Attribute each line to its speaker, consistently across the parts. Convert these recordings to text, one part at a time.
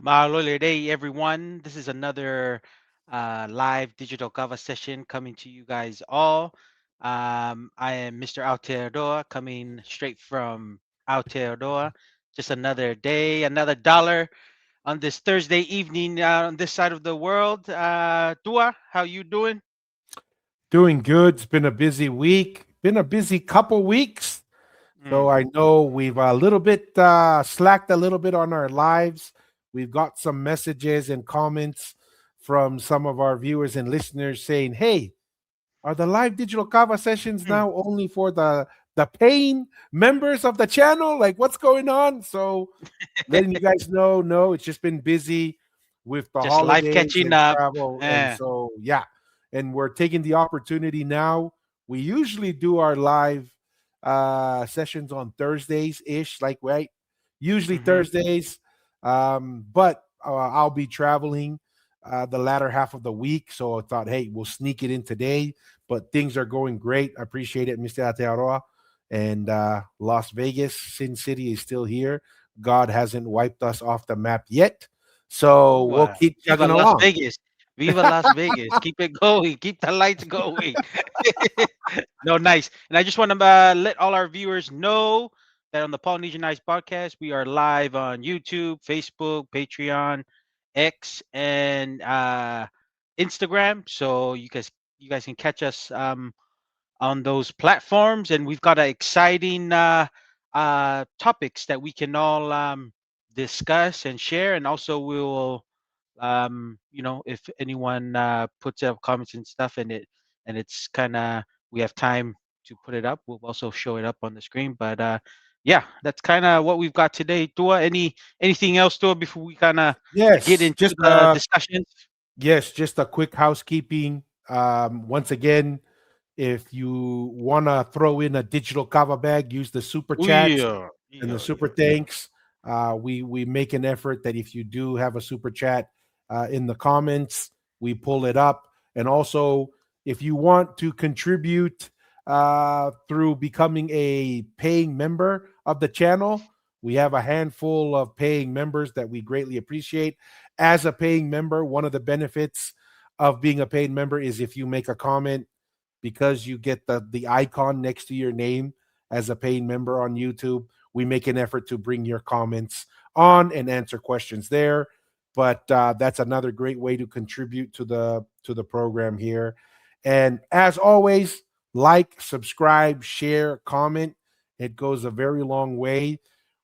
Speaker 1: Mahalo Day, everyone. This is another live digital Kava session coming to you guys all. I am Mr. Aotearoa, coming straight from Aotearoa. Just another day, another dollar on this Thursday evening on this side of the world. Tua, how you doing?
Speaker 2: Doing good. It's been a busy week. Been a busy couple weeks. So
Speaker 1: Mm.
Speaker 2: I know we've a little bit slacked a little bit on our lives. We've got some messages and comments from some of our viewers and listeners saying, "Hey, are the live digital kava sessions
Speaker 1: Mm.
Speaker 2: now only for the paying members of the channel? Like, what's going on?" So letting you guys know, no, it's just been busy with the
Speaker 1: Just life
Speaker 2: holidays
Speaker 1: catching
Speaker 2: and
Speaker 1: up.
Speaker 2: travel. And
Speaker 1: Yeah.
Speaker 2: so, yeah. And we're taking the opportunity now. We usually do our live sessions on Thursdays ish, like, right? Usually
Speaker 1: Hmm.
Speaker 2: Thursdays. But I'll be traveling the latter half of the week. So I thought, hey, we'll sneak it in today. But things are going great. I appreciate it, Mr. Aotearoa. And Las Vegas, Sin City is still here. God hasn't wiped us off the map yet. So
Speaker 1: Ooh,
Speaker 2: we'll keep
Speaker 1: Viva
Speaker 2: chugging
Speaker 1: Las
Speaker 2: along.
Speaker 1: Vegas. Viva Las Vegas. Keep it going. Keep the lights going. No, nice. And I just want to let all our viewers know that on the Polynesian Ice podcast, we are live on YouTube, Facebook, Patreon, X, and Instagram. So you guys can catch us on those platforms, and we've got exciting topics that we can all discuss and share, and also we'll if anyone puts up comments and stuff and it's kind of we have time to put it up, we'll also show it up on the screen. But yeah, that's kind of what we've got today. Tua, anything else, Tua, before we kind of get
Speaker 2: Yes,
Speaker 1: into the discussions?
Speaker 2: just a quick housekeeping. Once again, if you want to throw in a digital kava bag, use the super
Speaker 1: Oh
Speaker 2: chats
Speaker 1: yeah,
Speaker 2: and the
Speaker 1: yeah,
Speaker 2: super
Speaker 1: yeah.
Speaker 2: thanks. We make an effort that if you do have a super chat in the comments, we pull it up. And also, if you want to contribute through becoming a paying member of the channel, we have a handful of paying members that we greatly appreciate. As a paying member, one of the benefits of being a paid member is if you make a comment, because you get the icon next to your name as a paying member on YouTube, we make an effort to bring your comments on and answer questions there. But that's another great way to contribute to the program here. And as always, like, subscribe, share, comment. It goes a very long way.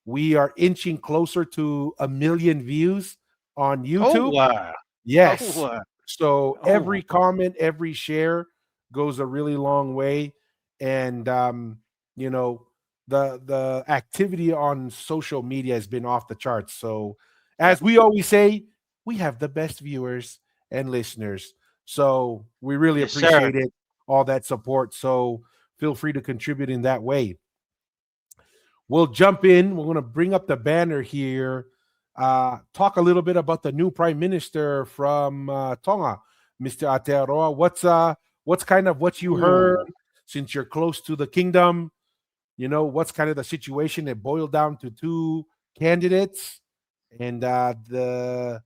Speaker 2: We are inching closer to 1 million views on
Speaker 1: Oh
Speaker 2: YouTube.
Speaker 1: oh
Speaker 2: Yes. So
Speaker 1: oh
Speaker 2: every comment, every share goes a really long way. And you know, the activity on social media has been off the charts. So
Speaker 1: yeah.
Speaker 2: as we always say, we have the best viewers and listeners. So we really
Speaker 1: Yes, sir.
Speaker 2: appreciate it, all that support. So feel free to contribute in that way. We'll jump in. We're going to bring up the banner here. Talk a little bit about the new prime minister from Tonga, Mr. Aotearoa. What's kind of what you heard
Speaker 1: Ooh.
Speaker 2: since you're close to the kingdom? You know, what's kind of the situation? It boiled down to two candidates, and the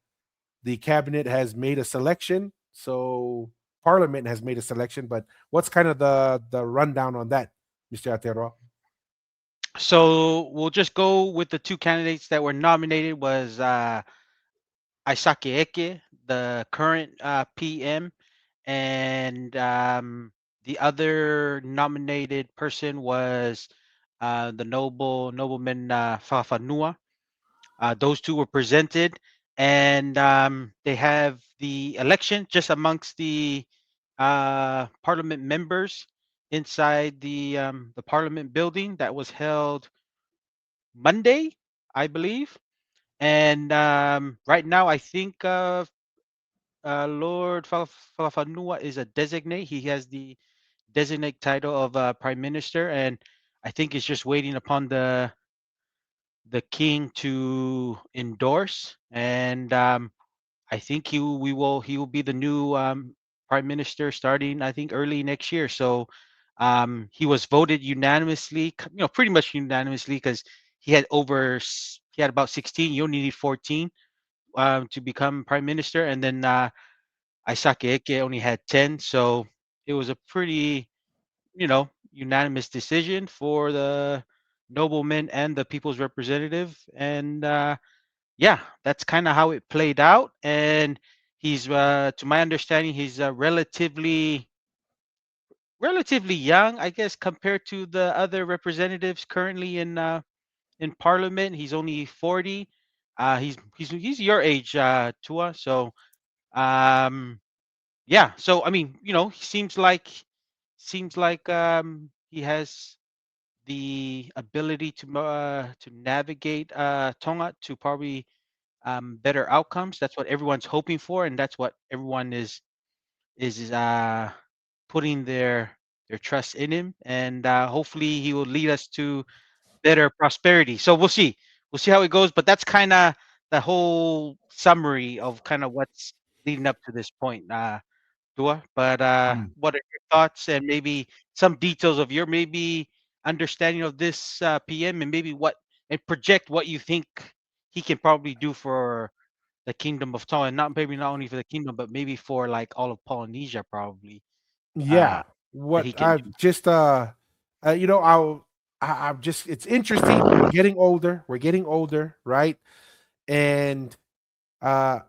Speaker 2: cabinet has made a selection. So Parliament has made a selection. But what's kind of the rundown on that, Mr. Aotearoa?
Speaker 1: So we'll just go with the two candidates that were nominated was Aisake Eke, the current PM, and the other nominated person was the nobleman Fakafanua. Those two were presented, and they have the election just amongst the parliament members inside the parliament building that was held Monday, I believe. And right now, I think Lord Falafanua is a designate. He has the designate title of prime minister, and I think it's just waiting upon the king to endorse. And I think he will be the new prime minister starting, I think, early next year. So he was voted unanimously, pretty much unanimously, because he had about 16. You only need 14 to become prime minister, and then Aisake Eke only had 10. So it was a pretty, unanimous decision for the noblemen and the people's representative. And yeah, that's kind of how it played out. And he's, to my understanding, he's relatively young, I guess, compared to the other representatives currently in Parliament. He's only 40. He's your age, Tua. So um, yeah. So I mean, he seems like he has the ability to navigate Tonga to probably better outcomes. That's what everyone's hoping for, and that's what everyone is putting their trust in him. And hopefully, he will lead us to better prosperity. So we'll see. We'll see how it goes. But that's kind of the whole summary of kind of what's leading up to this point, Dua. But
Speaker 2: Mm.
Speaker 1: what are your thoughts and maybe some details of your maybe understanding of this PM, and maybe and project what you think he can probably do for the Kingdom of Tonga, and not only for the kingdom, but maybe for like all of Polynesia, probably uh,
Speaker 2: Yeah,
Speaker 1: that he
Speaker 2: what
Speaker 1: can
Speaker 2: I've
Speaker 1: do.
Speaker 2: just I'm just it's interesting. We're getting older. We're getting older, right? And uh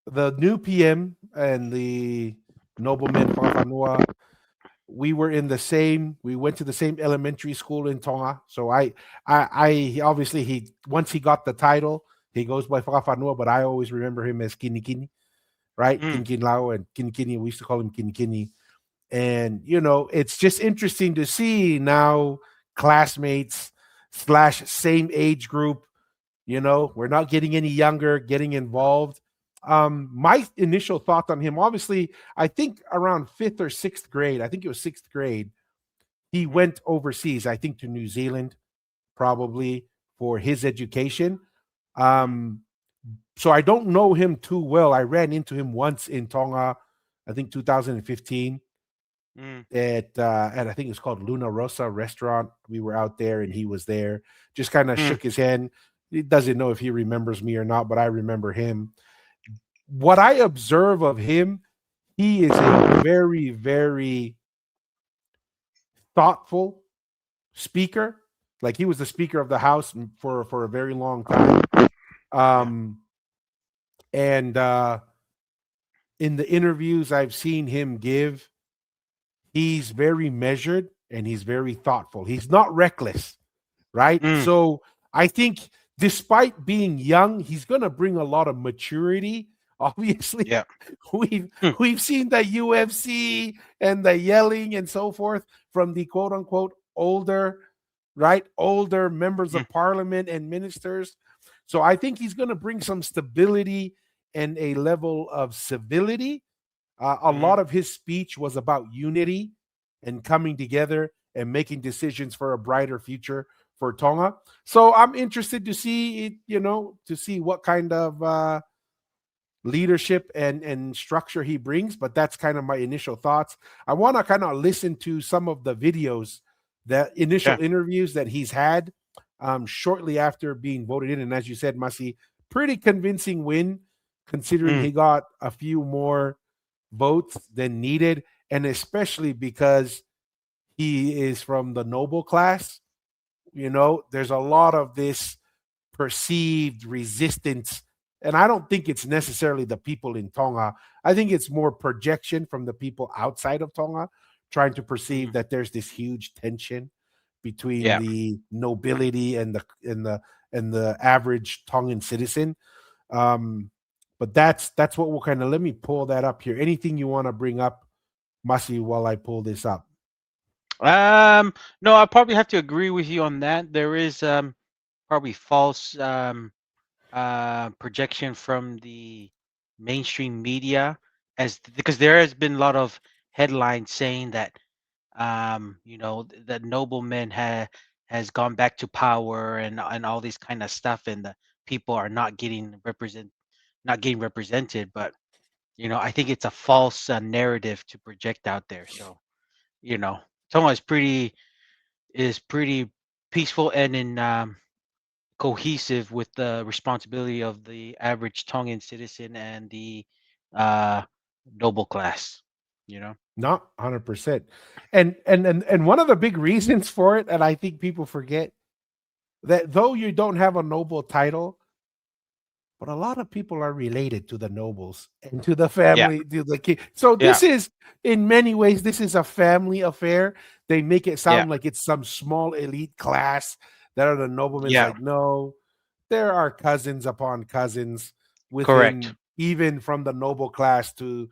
Speaker 2: the new PM and the nobleman Fakafanua, we went to the same elementary school in Tonga. So he obviously he once he got the title, he goes by Fakafanua, but I always remember him as Kinikini, right?
Speaker 1: Mm,
Speaker 2: Kinkin Lao and Kinikini. We used to call him Kinikini. And it's just interesting to see now classmates slash same age group. We're not getting any younger, getting involved. My initial thought on him, obviously, I think around fifth or sixth grade, I think it was sixth grade, he
Speaker 1: mm,
Speaker 2: went overseas, I think to New Zealand, probably for his education.
Speaker 1: mm,
Speaker 2: Um, so I don't know him too well. I ran into him once in Tonga, I think 2015
Speaker 1: mm,
Speaker 2: at I think it's called Luna Rosa restaurant. We were out there and he was there. Just kind of
Speaker 1: mm,
Speaker 2: shook his hand. He doesn't know if he remembers me or not, but I remember him. What I observe of him, he is a very, very thoughtful speaker. Like he was the speaker of the house for a very long time.
Speaker 1: yeah.
Speaker 2: Um, and in the interviews I've seen him give, he's very measured and he's very thoughtful. He's not reckless, right?
Speaker 1: Mm,
Speaker 2: So I think despite being young, he's going to bring a lot of maturity. Obviously,
Speaker 1: yeah.
Speaker 2: we've
Speaker 1: Mm,
Speaker 2: we've seen the UFC and the yelling and so forth from the quote unquote older, right? Older members
Speaker 1: mm,
Speaker 2: of parliament and ministers. So I think he's going to bring some stability and a level of civility. A
Speaker 1: mm,
Speaker 2: lot of his speech was about unity and coming together and making decisions for a brighter future for Tonga. So I'm interested to see it, to see what kind of leadership and structure he brings. But that's kind of my initial thoughts. I want to kind of listen to some of the videos, the
Speaker 1: yeah.
Speaker 2: initial interviews that he's had shortly after being voted in. And as you said, Masi, pretty convincing win considering
Speaker 1: Mm,
Speaker 2: he got a few more votes than needed, and especially because he is from the noble class. There's a lot of this perceived resistance, and I don't think it's necessarily the people in Tonga. I think it's more projection from the people outside of Tonga trying to perceive
Speaker 1: mm,
Speaker 2: that there's this huge tension between
Speaker 1: yeah.
Speaker 2: the nobility and the average Tongan citizen. um, but that's what we'll kind of let me pull that up here. Anything you want to bring up, Masi, while I pull this up?
Speaker 1: Um, no, I probably have to agree with you on that. There is probably false projection from the mainstream media, as because there has been a lot of headlines saying that the nobleman has gone back to power, and all these kind of stuff, and the people are not getting represented. But I think it's a false narrative to project out there. So you know Tonga is pretty peaceful and in cohesive with the responsibility of the average Tongan citizen and the uh, noble class. You know.
Speaker 2: Not 100%. And one of the big reasons for it, and I think people forget that though you don't have a noble title, but a lot of people are related to the nobles and to the
Speaker 1: Yeah.
Speaker 2: family, to the king. So
Speaker 1: Yeah.
Speaker 2: this is, in many ways, this is a family affair. They make it
Speaker 1: Yeah.
Speaker 2: sound like it's some small elite class that are the noblemen. It's
Speaker 1: Yeah.
Speaker 2: like, no, there are cousins upon cousins
Speaker 1: Correct.
Speaker 2: within, even from the noble class to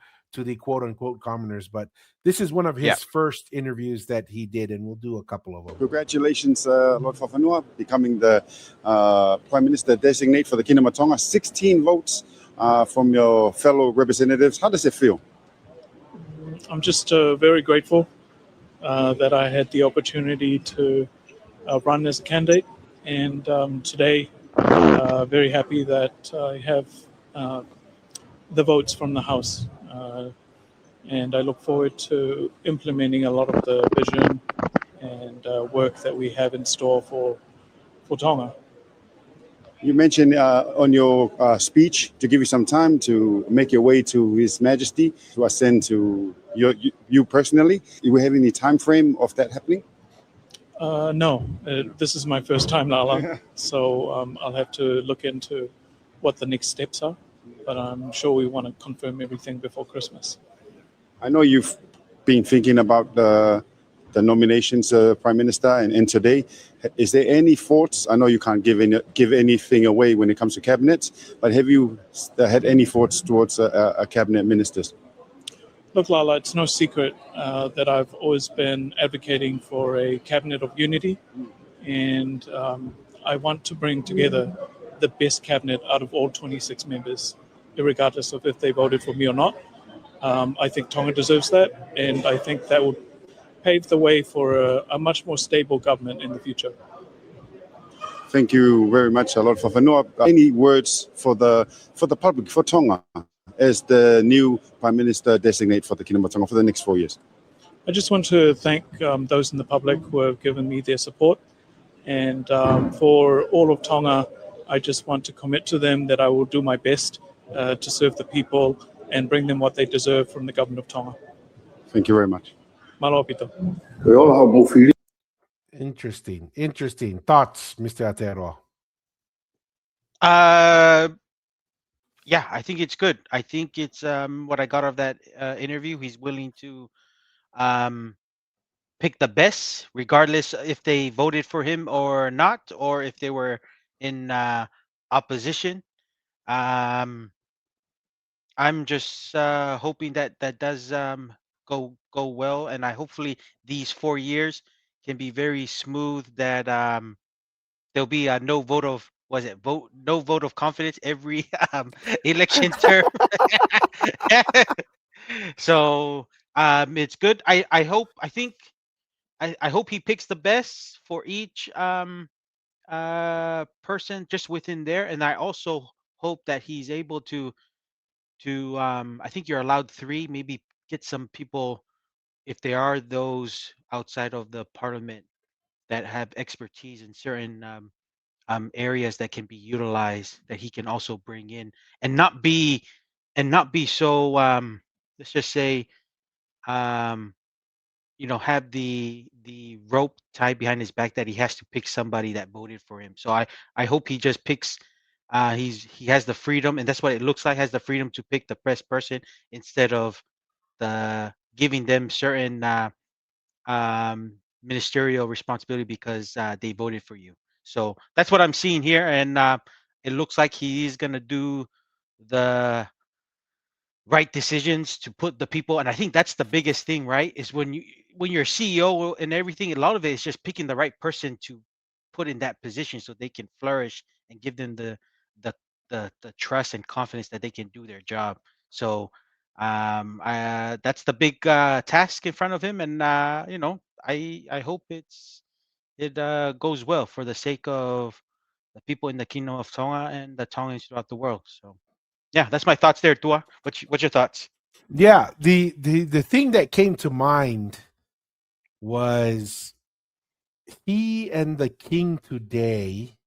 Speaker 2: the quote unquote commoners. But this is one of
Speaker 1: Yeah.
Speaker 2: his first interviews that he did, and we'll do a couple of them.
Speaker 3: Congratulations, Lord Fakafanua, becoming the Prime Minister designate for the Kingdom of Tonga. 16 votes from your fellow representatives. How does it feel?
Speaker 4: I'm just very grateful that I had the opportunity to run as a candidate, and today very happy that I have the votes from the House, and I look forward to implementing a lot of the vision and work that we have in store for Tonga.
Speaker 3: You mentioned on your speech to give you some time to make your way to His Majesty to ascend to you personally. Do we have any time frame of that happening?
Speaker 4: No, this is my first time, Lala, so I'll have to look into what the next steps are, but I'm sure we want to confirm everything before Christmas.
Speaker 3: I know you've been thinking about the nominations, Prime Minister, and today. Is there any thoughts? I know you can't give anything away when it comes to cabinets, but have you had any thoughts towards a cabinet ministers?
Speaker 4: Look, Lala, it's no secret that I've always been advocating for a cabinet of unity, and I want to bring together the best cabinet out of all 26 members, regardless of if they voted for me or not. I think Tonga deserves that, and I think that will pave the way for a much more stable government in the future.
Speaker 3: Thank you very much, Lord Fakafanua. Any words for the public, for Tonga, as the new Prime Minister designate for the Kingdom of Tonga for the next 4 years?
Speaker 4: I just want to thank those in the public who have given me their support, and for all of Tonga, I just want to commit to them that I will do my best to serve the people and bring them what they deserve from the government of Tonga.
Speaker 3: Thank you very much.
Speaker 4: Mahalo Peace.
Speaker 5: We all have more feeling.
Speaker 2: Interesting thoughts, Mr. Aotearoa.
Speaker 1: Yeah, I think it's good. I think it's what I got out of that interview. He's willing to pick the best, regardless if they voted for him or not, or if they were in opposition. I'm just hoping that that does go well, and I hopefully these 4 years can be very smooth. That there'll be a no vote of no vote of confidence every election term. So it's good. I hope I hope he picks the best for each person just within there, and I also hope that he's able to I think you're allowed 3, maybe get some people, if there are those outside of the parliament that have expertise in certain areas that can be utilized, that he can also bring in, and not be so let's just say um have the rope tied behind his back that he has to pick somebody that voted for him. So I hope he just picks he has the freedom, and that's what it looks like, has the freedom to pick the best person instead of the giving them certain ministerial responsibility because they voted for you. So that's what I'm seeing here, and it looks like he's gonna do the right decisions to put the people. And I think that's the biggest thing, right? Is when you're CEO and everything, a lot of it is just picking the right person to put in that position so they can flourish and give them the the trust and confidence that they can do their job. So that's the big task in front of him, and I hope it goes well for the sake of the people in the Kingdom of Tonga and the Tongans throughout the world. So yeah, that's my thoughts there, Tua. What's your thoughts?
Speaker 2: Yeah, the thing that came to mind was he and the king today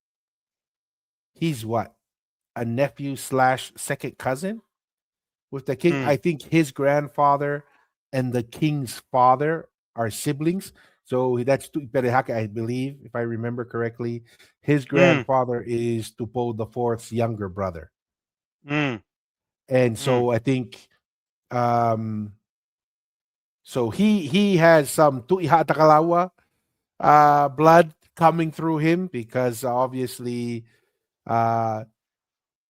Speaker 2: he's what, a nephew slash second cousin with the king.
Speaker 1: Mm,
Speaker 2: I think his grandfather and the king's father are siblings. So that's Tu'i Perehake, I believe, if I remember correctly. His
Speaker 1: mm,
Speaker 2: grandfather is Tupou the Fourth's younger brother,
Speaker 1: mm,
Speaker 2: and
Speaker 1: mm.
Speaker 2: so I think um, so he has some Tu'i Hatakalawa blood coming through him because obviously uh,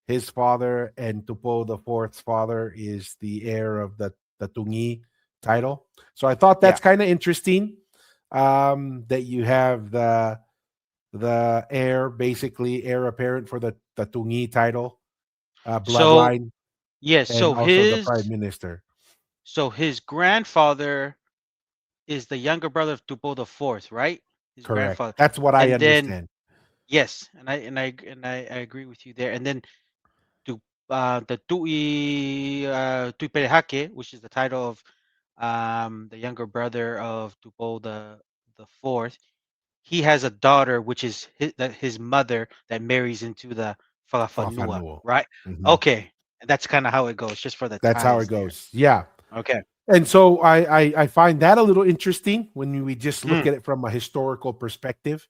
Speaker 2: his father and Tupou the Fourth's father is the heir of the Tungi title. So I thought
Speaker 1: Yeah.
Speaker 2: that's kind of interesting that you have the heir, basically heir apparent for the Tungi title
Speaker 1: So
Speaker 2: bloodline,
Speaker 1: yes.
Speaker 2: and also the prime minister.
Speaker 1: So his grandfather is the younger brother of Tupou the Fourth, right? His
Speaker 2: Correct.
Speaker 1: grandfather,
Speaker 2: That's what I
Speaker 1: and then
Speaker 2: understand.
Speaker 1: yes, and I agree with you there. And then to the Tu'i Perehake, which is the title of the younger brother of Tupou the Fourth, he has a daughter, which is his mother that marries into the Fakafanua,
Speaker 2: Fakafanua.
Speaker 1: right?
Speaker 2: Mhm.
Speaker 1: Okay, and that's kind of how it goes, just for the
Speaker 2: That's how it
Speaker 1: ties there.
Speaker 2: goes. Yeah.
Speaker 1: Okay.
Speaker 2: And so I find that a little interesting when we just look
Speaker 1: Mm,
Speaker 2: at it from a historical perspective.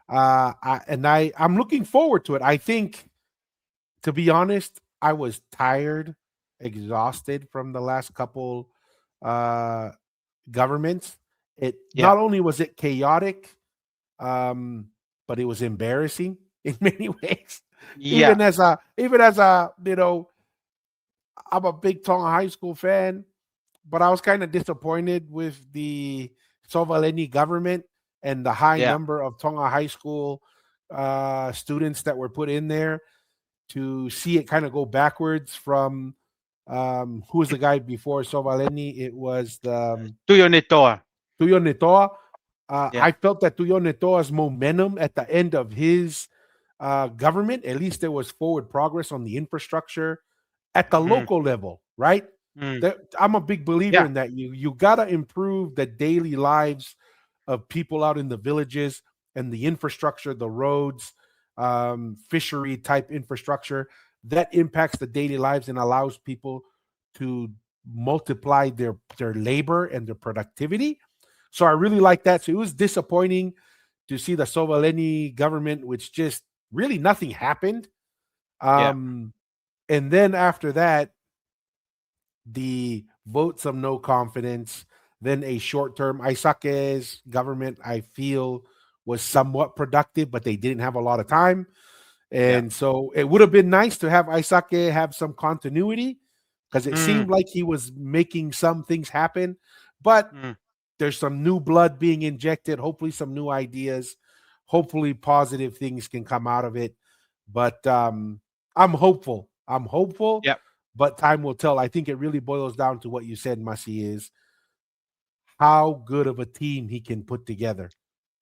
Speaker 2: I'm looking forward to it. I think, to be honest, I was tired, exhausted from the last couple uh, governments. It
Speaker 1: yeah.
Speaker 2: not only was it chaotic, but it was embarrassing in many ways.
Speaker 1: Yeah.
Speaker 2: Even as a I'm a big Tonga High School fan, but I was kind of disappointed with the Sovaleni government and the high
Speaker 1: Yeah.
Speaker 2: number of Tonga High School students that were put in there to see it kind of go backwards from who was the guy before Sovaleni? It was the
Speaker 1: Tuyo Nitoa.
Speaker 2: Tuyo Netoa.
Speaker 1: Yeah.
Speaker 2: I felt that Tuyo Netoa's momentum at the end of his government, at least there was forward progress on the infrastructure at the
Speaker 1: Mm,
Speaker 2: local level, right?
Speaker 1: mm,
Speaker 2: I'm a big believer
Speaker 1: yeah.
Speaker 2: in that. You gotta improve the daily lives of people out in the villages and the infrastructure, the roads, fishery type infrastructure that impacts the daily lives and allows people to multiply their labor and their productivity. So I really like that. So it was disappointing to see the Sovaleni government, which just really nothing happened.
Speaker 1: Yeah.
Speaker 2: Um, and then after that, the votes of no confidence, then a short term. Aisake's government, I feel, was somewhat productive, but they didn't have a lot of time.
Speaker 1: Yeah.
Speaker 2: And so it would have been nice to have Aisake have some continuity because it
Speaker 1: Mm,
Speaker 2: seemed like he was making some things happen. But
Speaker 1: mm.
Speaker 2: there's some new blood being injected, hopefully, some new ideas, hopefully, positive things can come out of it. But I'm hopeful. I'm hopeful,
Speaker 1: Yeah.
Speaker 2: but time will tell. I think it really boils down to what you said, Masi, is how good of a team he can put together,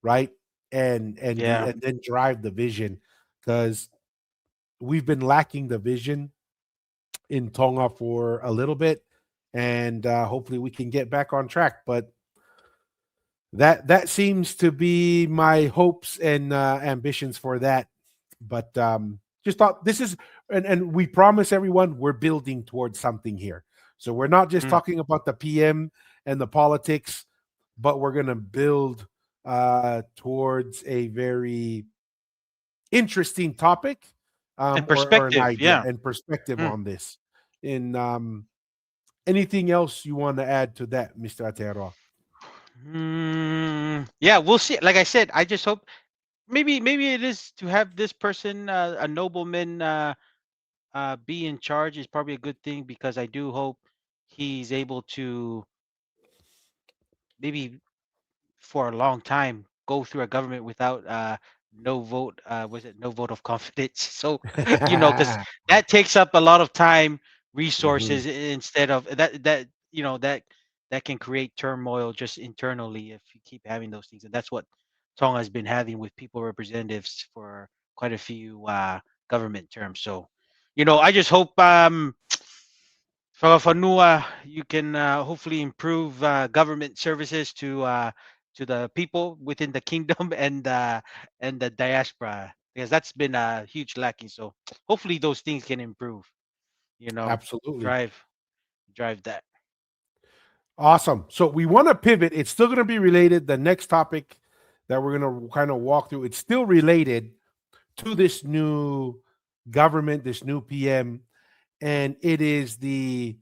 Speaker 2: right?
Speaker 1: Yeah.
Speaker 2: And then drive the vision because we've been lacking the vision in Tonga for a little bit, and hopefully we can get back on track. But that seems to be my hopes and ambitions for that. But just thought this is, and we promise everyone we're building towards something here. So we're not just
Speaker 1: Mm.
Speaker 2: talking about the PM and the politics, but we're going to build towards a very interesting topic
Speaker 1: And
Speaker 2: or an
Speaker 1: perspective.
Speaker 2: idea
Speaker 1: Yeah.
Speaker 2: and perspective
Speaker 1: Mm.
Speaker 2: on this. In anything else you want to add to that, Mr. Aotearoa?
Speaker 1: Yeah. We'll see. Like I said, I just hope maybe it is to have this person, a nobleman, be in charge is probably a good thing because I do hope he's able to maybe for a long time go through a government without no vote was it no vote of confidence so because that takes up a lot of time
Speaker 2: Mhm.
Speaker 1: resources instead of that can create turmoil just internally if you keep having those things, and that's what Tonga has been having with people representatives for quite a few government terms. So I just hope Fakafanua, you can hopefully improve government services to the people within the kingdom and the diaspora. because that's been huge lacking. So hopefully those things can improve. You know,
Speaker 2: Absolutely.
Speaker 1: drive drive that.
Speaker 2: Awesome. So we want to pivot. It's still going to be related. The next topic that we're going to kind of walk through, it's still related to this new government, this new PM, and it is the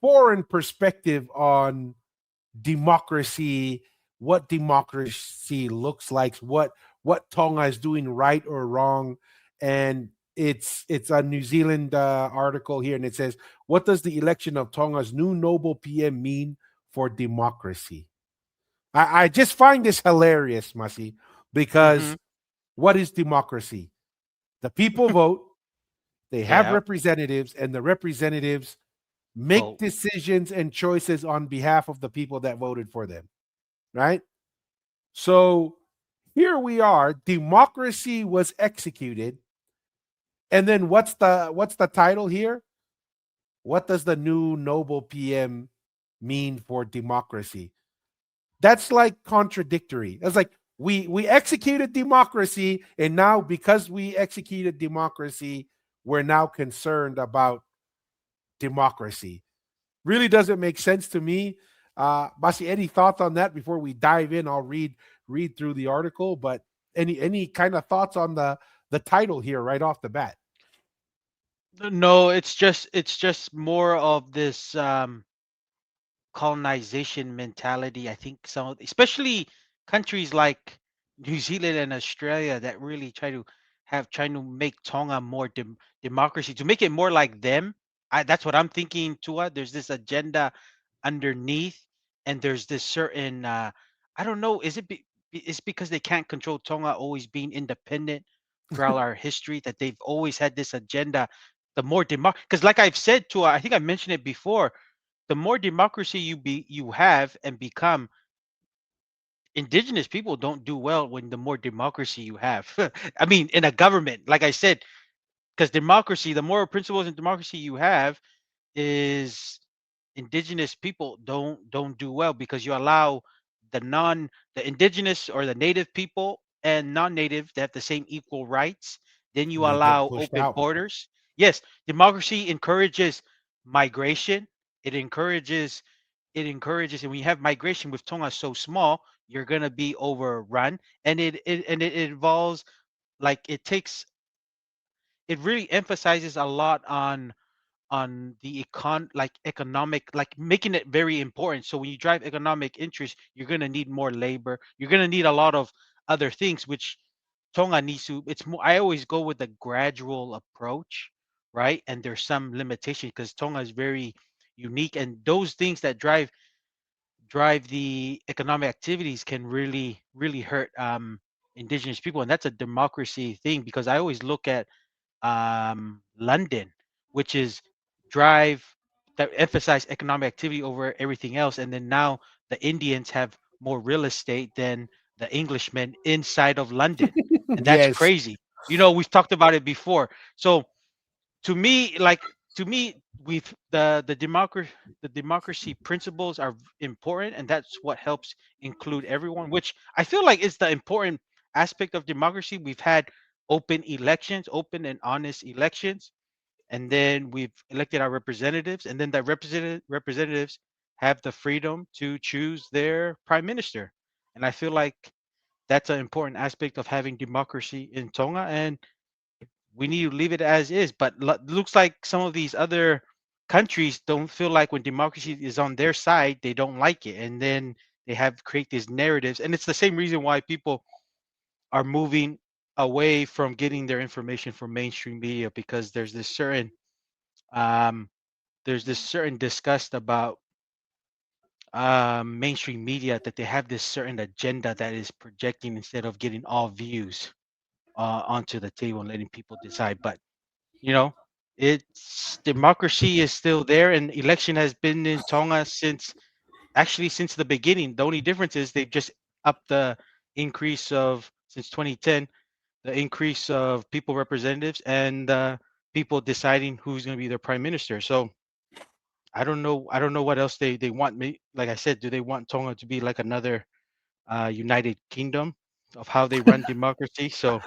Speaker 2: foreign perspective on democracy, what democracy looks like, what Tonga is doing right or wrong, and it's a New Zealand article here, and it says, "What does the election of Tonga's new noble PM mean for democracy?" I just find this hilarious, Masi,
Speaker 1: Hmm.
Speaker 2: because what is democracy? The people vote, they have
Speaker 1: Yeah.
Speaker 2: representatives, and the representatives make
Speaker 1: Vote.
Speaker 2: decisions and choices on behalf of the people that voted for them, right? So here we are, democracy was executed, and then what's the title here? What does the new noble PM mean for democracy? That's like contradictory. It's like we executed democracy, and now because we executed democracy, we're now concerned about democracy. Really doesn't make sense to me. Basi, any thoughts on that before we dive in? I'll read through the article, but any kind of thoughts on the title here right off the bat?
Speaker 1: No, it's just more of this colonization mentality. I think some, especially countries like New Zealand and Australia, that really trying to make Tonga more democracy, to make it more like them. That's what I'm thinking, Tua. There's this agenda underneath, and there's this certain I don't know, it's because they can't control Tonga always being independent throughout our history, that they've always had this agenda. The more because like I've said, Tua, I think I mentioned it before, the more democracy you have and become, indigenous people don't do well when the more democracy you have. I mean, in a government, like I said, because democracy, the moral principles in democracy you have, is indigenous people don't do well, because you allow the indigenous or the native people and non-native to have the same equal rights. Then you
Speaker 2: They get
Speaker 1: allow
Speaker 2: pushed
Speaker 1: open
Speaker 2: out.
Speaker 1: borders. Yes, democracy encourages migration. it encourages it encourages, and when you have migration with Tonga so small, you're going to be overrun. And it involves, like, it really emphasizes a lot on the economic, like making it very important. So when you drive economic interest, you're going to need more labor, you're going to need a lot of other things, which Tonga needs to. It's more, I always go with a gradual approach, right? And there's some limitation because Tonga is very unique, and those things that drive the economic activities can really hurt indigenous people. And that's a democracy thing, because I always look at London, which is drive that emphasize economic activity over everything else. And then now the Indians have more real estate than the Englishmen inside of London. And that's
Speaker 2: Yes.
Speaker 1: crazy. You know, we've talked about it before. So to me, we've the democracy principles are important, and that's what helps include everyone, which I feel like is the important aspect of democracy. We've had open and honest elections, and then we've elected our representatives, and then the representatives have the freedom to choose their prime minister. And I feel like that's an important aspect of having democracy in Tonga, and we need to leave it as is. But looks like some of these other countries don't feel like when democracy is on their side, they don't like it, and then they have create these narratives. And it's the same reason why people are moving away from getting their information from mainstream media, because um, there's this certain disgust about mainstream media, that they have this certain agenda that is projecting instead of getting all views onto the table and letting people decide. But you know, it's democracy is still there, and election has been in Tonga since the beginning. The only difference is they've just upped the increase of, since 2010, the increase of people representatives, and people deciding who's going to be their prime minister. So I don't know what else they want me. Like I said, do they want Tonga to be like another United Kingdom? of how they run democracy. So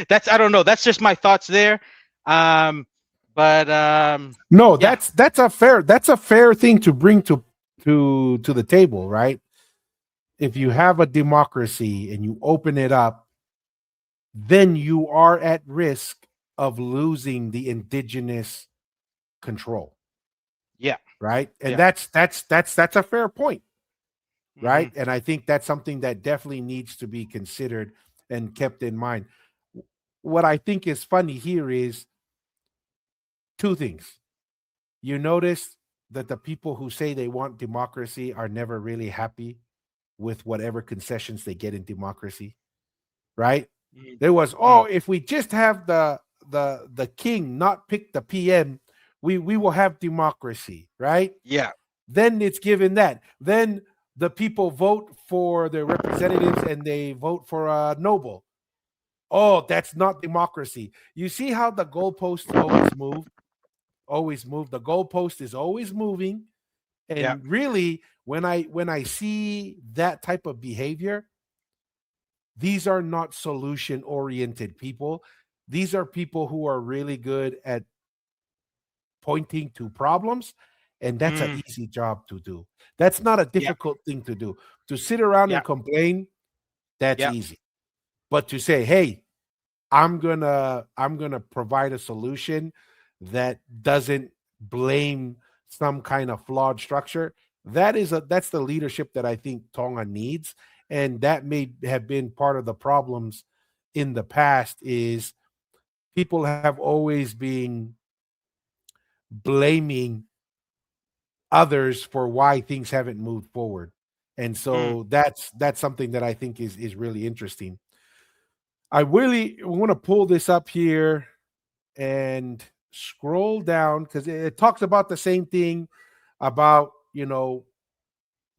Speaker 1: that's, I don't know. That's just my thoughts there. Um, but
Speaker 2: No,
Speaker 1: yeah,
Speaker 2: that's a fair thing to bring to the table, right? If you have a democracy and you open it up, then you are at risk of losing the indigenous control,
Speaker 1: yeah,
Speaker 2: right? And
Speaker 1: yeah.
Speaker 2: that's a fair point,
Speaker 1: Hmm.
Speaker 2: right? And I think that's something that definitely needs to be considered and kept in mind. What I think is funny here is two things. You notice that the people who say they want democracy are never really happy with whatever concessions they get in democracy, right?
Speaker 1: Mm,
Speaker 2: There was,
Speaker 1: mm,
Speaker 2: oh, if we just have the king not pick the PM, we will have democracy, right?
Speaker 1: yeah.
Speaker 2: Then it's given that. Then the people vote for their representatives and they vote for a noble. Oh, that's not democracy. You see how the goalposts always move. The goalpost is always moving.
Speaker 1: Yeah.
Speaker 2: And really, when I see that type of behavior, these are not solution oriented people. These are people who are really good at pointing to problems, and that's an
Speaker 1: Mm,
Speaker 2: easy job to do. That's not a
Speaker 1: yeah.
Speaker 2: difficult thing to do. To sit around
Speaker 1: Yeah.
Speaker 2: and complain, that's
Speaker 1: Yeah.
Speaker 2: easy. But to say, "Hey, I'm gonna provide a solution that doesn't blame some kind of flawed structure," that's the leadership that I think Tonga needs, and that may have been part of the problems in the past. Is people have always been blaming others for why things haven't moved forward. And
Speaker 1: Mm,
Speaker 2: so that's something that I think is really interesting. I really want to pull this up here and scroll down because it talks about the same thing about,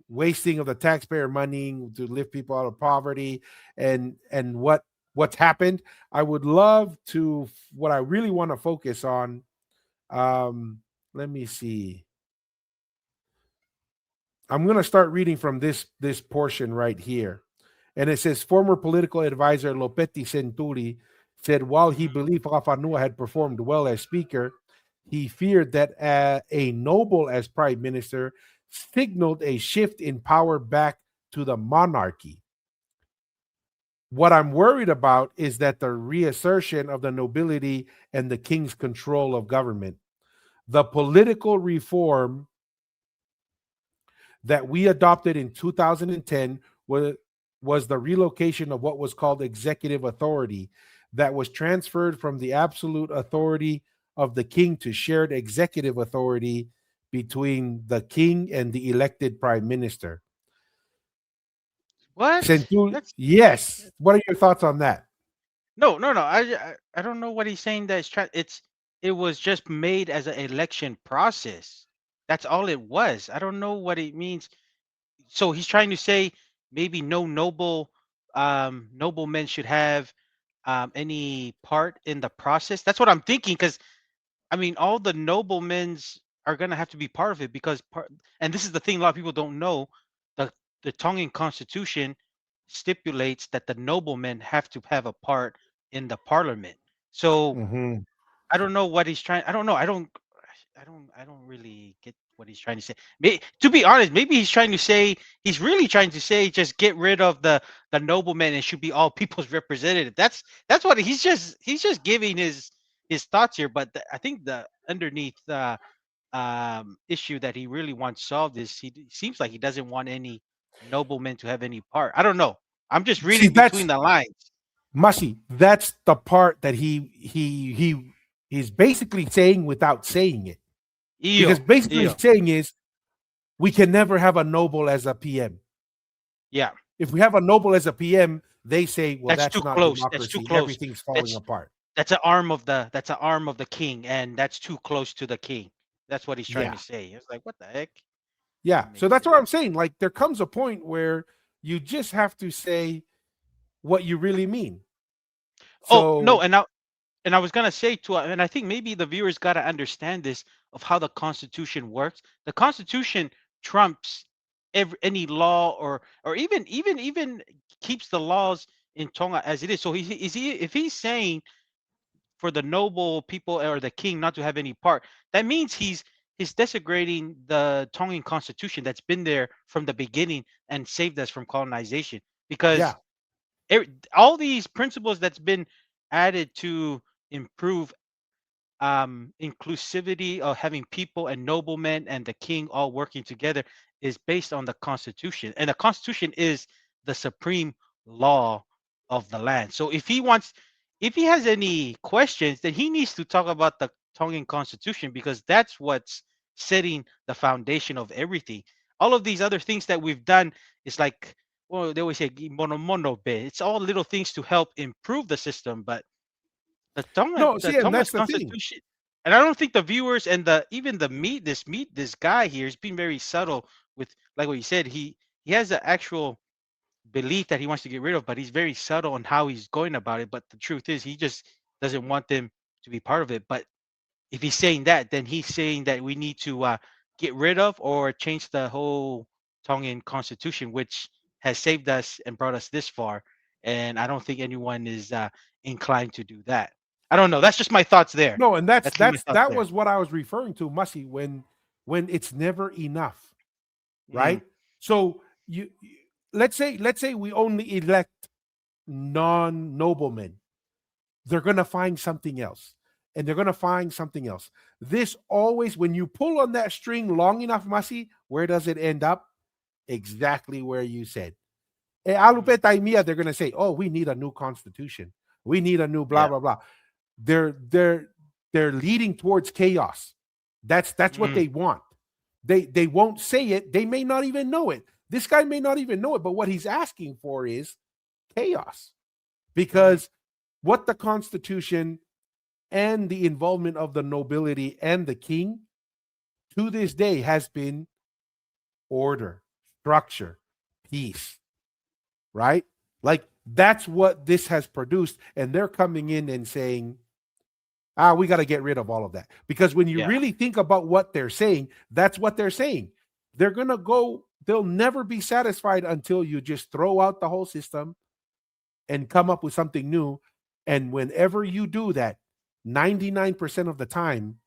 Speaker 2: wasting of the taxpayer money to lift people out of poverty and what's happened. I would love to, what I really want to focus on. Let me see. I'm going to start reading from this portion right here. And it says former political advisor Lopeti Centuri said while he
Speaker 1: mhm.
Speaker 2: believed Fakafanua had performed well as speaker, he feared that a noble as prime minister signaled a shift in power back to the monarchy. What I'm worried about is that the reassertion of the nobility and the king's control of government. The political reform that we adopted in 2010 was the relocation of what was called executive authority that was transferred from the absolute authority of the king to shared executive authority between the king and the elected prime minister.
Speaker 1: What?
Speaker 2: Centur,
Speaker 1: That's
Speaker 2: yes. What are your thoughts on that?
Speaker 1: no, no, no. I don't know what he's saying. That it was just made as an election process. That's all it was. I don't know what it means. So he's trying to say maybe no noblemen should have any part in the process. That's what I'm thinking. Because I mean, all the noblemen's are gonna have to be part of it because and this is the thing a lot of people don't know. The the Tongan constitution stipulates that the noblemen have to have a part in the parliament. So
Speaker 2: Mhm.
Speaker 1: I don't know what he's trying. I don't know. I don't really get what he's trying to say. To be honest, maybe he's really trying to say just get rid of the nobleman and should be all people's representative. That's what he's just giving his thoughts here. But I think the underneath issue that he really wants solved is seems like he doesn't want any noblemen to have any part. I don't know. I'm just
Speaker 2: See,
Speaker 1: reading between
Speaker 2: that's
Speaker 1: the lines.
Speaker 2: Mushy. That's the part that he's basically saying without saying it. Because
Speaker 1: Io,
Speaker 2: basically
Speaker 1: io.
Speaker 2: saying is we can never have a noble as a PM.
Speaker 1: Yeah.
Speaker 2: If we have a noble as a PM, they say, well,
Speaker 1: That's
Speaker 2: that's
Speaker 1: too
Speaker 2: not
Speaker 1: close. That's too
Speaker 2: democracy.
Speaker 1: close.
Speaker 2: Everything's falling
Speaker 1: That's
Speaker 2: apart.
Speaker 1: that's an arm of the king, and that's too close to the king. That's what he's trying
Speaker 2: Yeah.
Speaker 1: to say. It's like, what the heck?
Speaker 2: Yeah.
Speaker 1: Doesn't
Speaker 2: So
Speaker 1: make
Speaker 2: that's what
Speaker 1: sense.
Speaker 2: I'm saying. Like there comes a point where you just have to say what you really mean.
Speaker 1: Oh no,
Speaker 2: So,
Speaker 1: and I was gonna say to, and I think maybe the viewers got to understand this of how the Constitution works. The Constitution trumps any law or even keeps the laws in Tonga as it is. So if he's saying for the noble people or the king not to have any part, that means he's desecrating the Tongan constitution that's been there from the beginning and saved us from colonization.
Speaker 2: Yeah.
Speaker 1: Because all these principles that's been added to improve inclusivity of having people and noblemen and the king all working together is based on the constitution, and the constitution is the supreme law of the land. So if he has any questions, then he needs to talk about the Tongan constitution, because that's what's setting the foundation of everything. All of these other things that we've done is like, well, they always say mono mono be. It's all little things to help improve the system, but
Speaker 2: No,
Speaker 1: the
Speaker 2: see, and
Speaker 1: Tonga's
Speaker 2: that's the thing.
Speaker 1: constitution, and I don't think the viewers and the even the this guy here has been very subtle with, like what he said. He has an actual belief that he wants to get rid of, but he's very subtle on how he's going about it. But the truth is, he just doesn't want them to be part of it. But if he's saying that, then he's saying that we need to get rid of or change the whole Tongan constitution, which has saved us and brought us this far. And I don't think anyone is inclined to do that. I don't know. That's just my thoughts there.
Speaker 2: No, and
Speaker 1: That's my thoughts
Speaker 2: that
Speaker 1: there.
Speaker 2: was what I was referring to, Mussy, when it's never enough, right? So let's say we only elect non-noblemen. They're gonna find something else. And they're gonna find something else. This always, when you pull on that string long enough, Mussy, where does it end up? Exactly where you said. Alupe Taimia, they're gonna say, oh, we need a new constitution. We need a new blah
Speaker 1: Yeah.
Speaker 2: blah blah. They're leading towards chaos. That's what they want. They won't say it. They may not even know it. This guy may not even know it, but what he's asking for is chaos. Because what the Constitution and the involvement of the nobility and the king to this day has been order, structure, peace, right? Like that's what this has produced. And they're coming in and saying, we got to get rid of all of that. Because when you
Speaker 1: Yeah.
Speaker 2: really think about what they're saying, that's what they're saying. They're going to go, they'll never be satisfied until you just throw out the whole system and come up with something new. And whenever you do that, 99% of the time,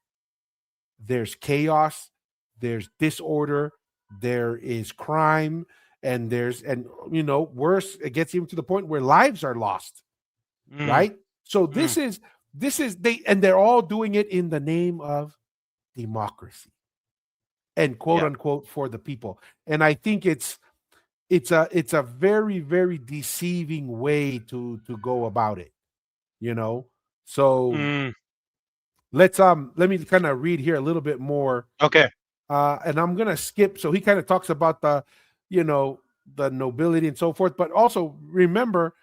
Speaker 2: there's chaos, there's disorder, there is crime, and worse, it gets even to the point where lives are lost, right? So this is they're all doing it in the name of democracy and quote unquote for the people. And I think it's a very, very deceiving way to go about it, So let me kind of read here a little bit more.
Speaker 1: Okay.
Speaker 2: And I'm gonna skip. So he kind of talks about the nobility and so forth, but also remember